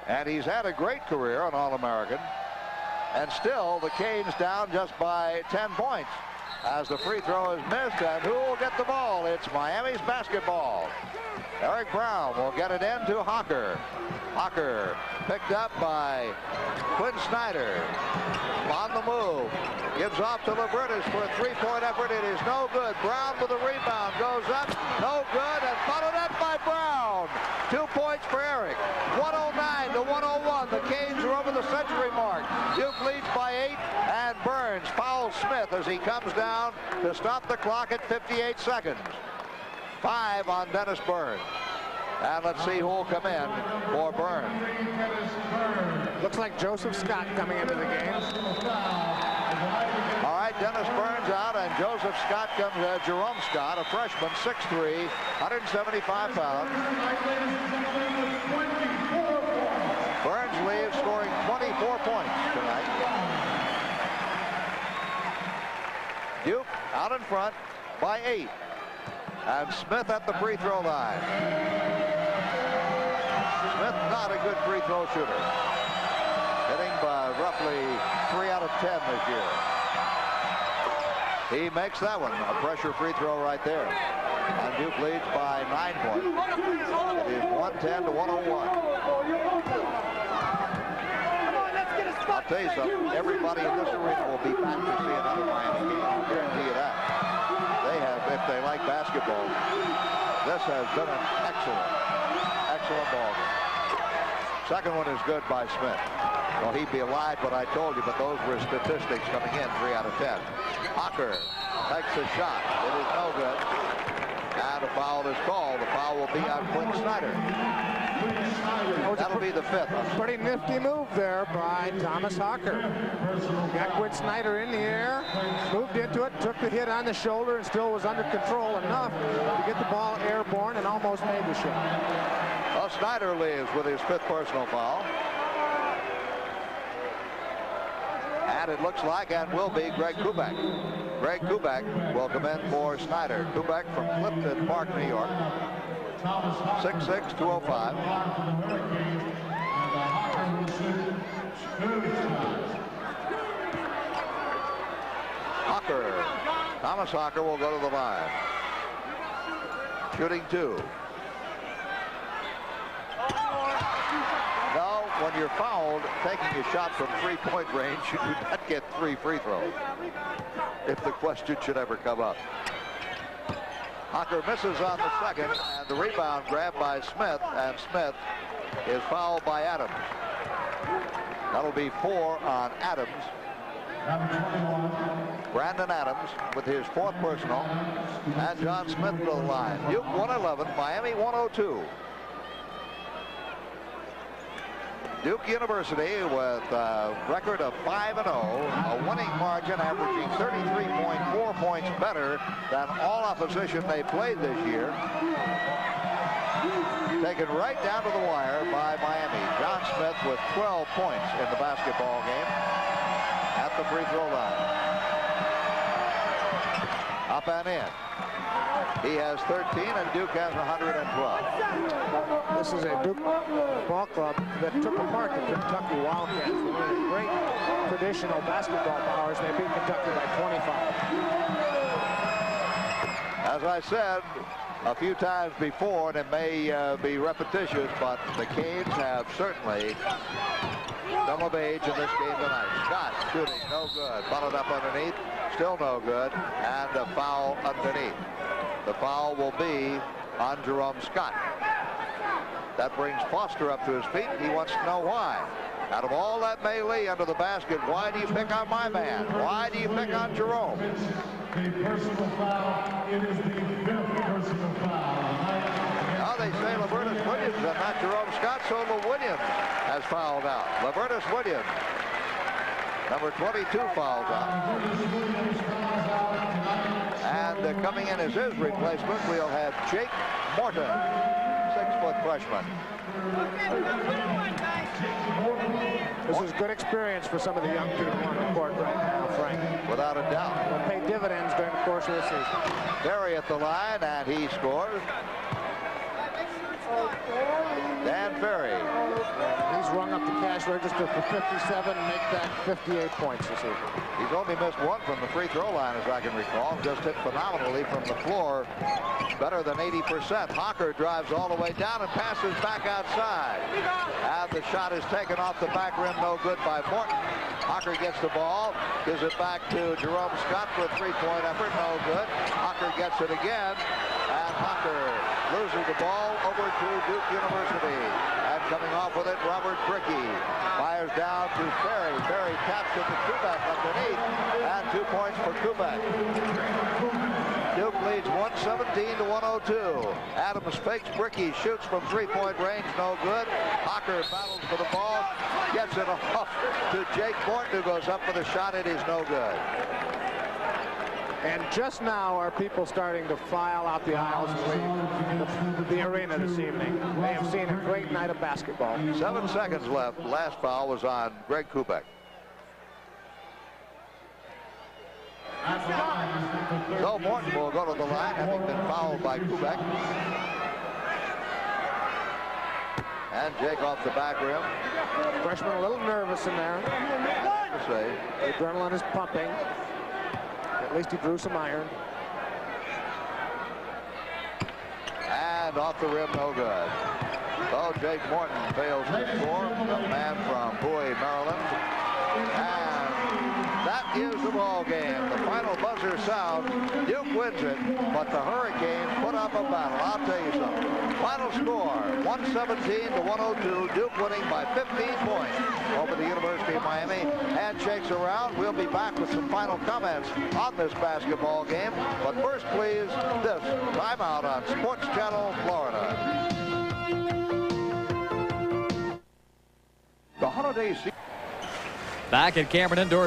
and he's had a great career, an All-American. And still, the Canes down just by 10 points as the free throw is missed. And who will get the ball? It's Miami's basketball. Eric Brown will get it in to Hocker. Hocker picked up by Quinn Snyder. On the move. Gives off to Labritis for a three-point effort. It is no good. Brown with the rebound. Goes up. No good. And followed up by Brown. 2 points for Eric. 109-101. The Canes are over the century mark. Duke leads by 8. And Burns fouls Smith as he comes down to stop the clock at 58 seconds. 5 on Dennis Burns. And let's see who will come in for Burns. Looks like Joseph Scott coming into the game. All right, Dennis Burns out, and Joseph Scott comes, Jerome Scott, a freshman, 6'3", 175 pounds. Burns leaves scoring 24 points tonight. Duke out in front by 8. And Smith at the free throw line. Smith not a good free throw shooter. Hitting by roughly 3 out of 10 this year. He makes that one a pressure free throw right there. And Duke leads by 9 points. It is 110-101. I'll tell you something. Everybody in this arena will be back to see another Miami game. I'll guarantee you that. They have, if they like basketball, this has been an excellent ball game. Second one is good by Smith. Well, he'd be alive, but I told you, but those were statistics coming in, 3 out of 10. Hocker takes a shot. It is no good. And a foul is called. The foul will be on Quinn Snyder. That'll be the 5th. Pretty nifty move there by Thomas Hocker. Got Quinn Snyder in the air, moved into it, took the hit on the shoulder, and still was under control enough to get the ball airborne and almost made the shot. Well, Snyder leaves with his 5th personal foul. And it looks like, and will be, Greg Kubek. Greg Kubek will come in for Snyder. Kubek from Clifton Park, New York. 6'6", 205. Hocker. Thomas Hocker will go to the line. Shooting 2. No, when you're fouled, taking a shot from three-point range, you do not get 3 free throws, if the question should ever come up. Hocker misses on the second, and the rebound grabbed by Smith, and Smith is fouled by Adams. That'll be 4 on Adams. Brandon Adams with his 4th personal, and John Smith to the line. Duke 111, Miami 102. Duke University with a record of 5-0, a winning margin averaging 33.4 points better than all opposition they played this year. Taken right down to the wire by Miami. John Smith with 12 points in the basketball game at the free throw line. Up and in. He has 13 and Duke has 112. This is a Duke ball club that took apart the Kentucky Wildcats. One of the great traditional basketball powers. They beat Kentucky by 25. As I said a few times before, and it may be repetitious, but the Canes have certainly come of age in this game tonight. Scott shooting, no good. Followed up underneath, still no good, and a foul underneath. The foul will be on Jerome Scott. That brings Foster up to his feet. He wants to know why. Out of all that melee under the basket, why do you pick on my man? Why do you pick on Jerome? A personal foul. It is the 5th personal foul. Now they say Lavertus Williams and not Jerome Scott, so Williams has fouled out. Lavertus Williams, number 22, fouled out. And coming in as his replacement, we'll have Jake Morton, 6-foot freshman. This is good experience for some of the young people on the court right now, Frank. Without a doubt. Will pay dividends during the course of the season. Ferry at the line, and he scores. Dan Ferry. He's rung up the cash register for 57 and make that 58 points this season. He's only missed 1 from the free throw line, as I can recall. Just hit phenomenally from the floor. Better than 80%. Hocker drives all the way down and passes back outside. And the shot is taken off the back rim, no good by Morton. Hocker gets the ball, gives it back to Jerome Scott for a 3-point effort, no good. Hocker gets it again, and Hocker loses the ball over to Duke University. And coming off with it, Robert Brickey fires down to Ferry. Ferry taps it to Kubek underneath, and 2 points for Kubek. Duke leads 117 to 102. Adams fakes Brickey, shoots from 3-point range, no good. Hocker battles for the ball, gets it off to Jake Morton, who goes up for the shot. It is no good. And just now are people starting to file out the aisles and leave the arena this evening. They have seen a great night of basketball. 7 seconds left. The last foul was on Greg Kubek. So Morton will go to the line, having been fouled by Kubek. And Jake off the back rim. Freshman a little nervous in there. The adrenaline is pumping. At least he drew some iron. And off the rim, no good. So Jake Morton fails to score. The man from Bowie, Maryland. And that is the ball game. The final buzzer sound. Duke wins it, but the Hurricanes put up a battle. I'll tell you something. Final score, 117 to 102. Duke winning by 15 points over the University of Miami. Handshakes around. We'll be back with some final comments on this basketball game. But first, please, this timeout on Sports Channel, Florida. The holiday season. Back at Cameron Indoor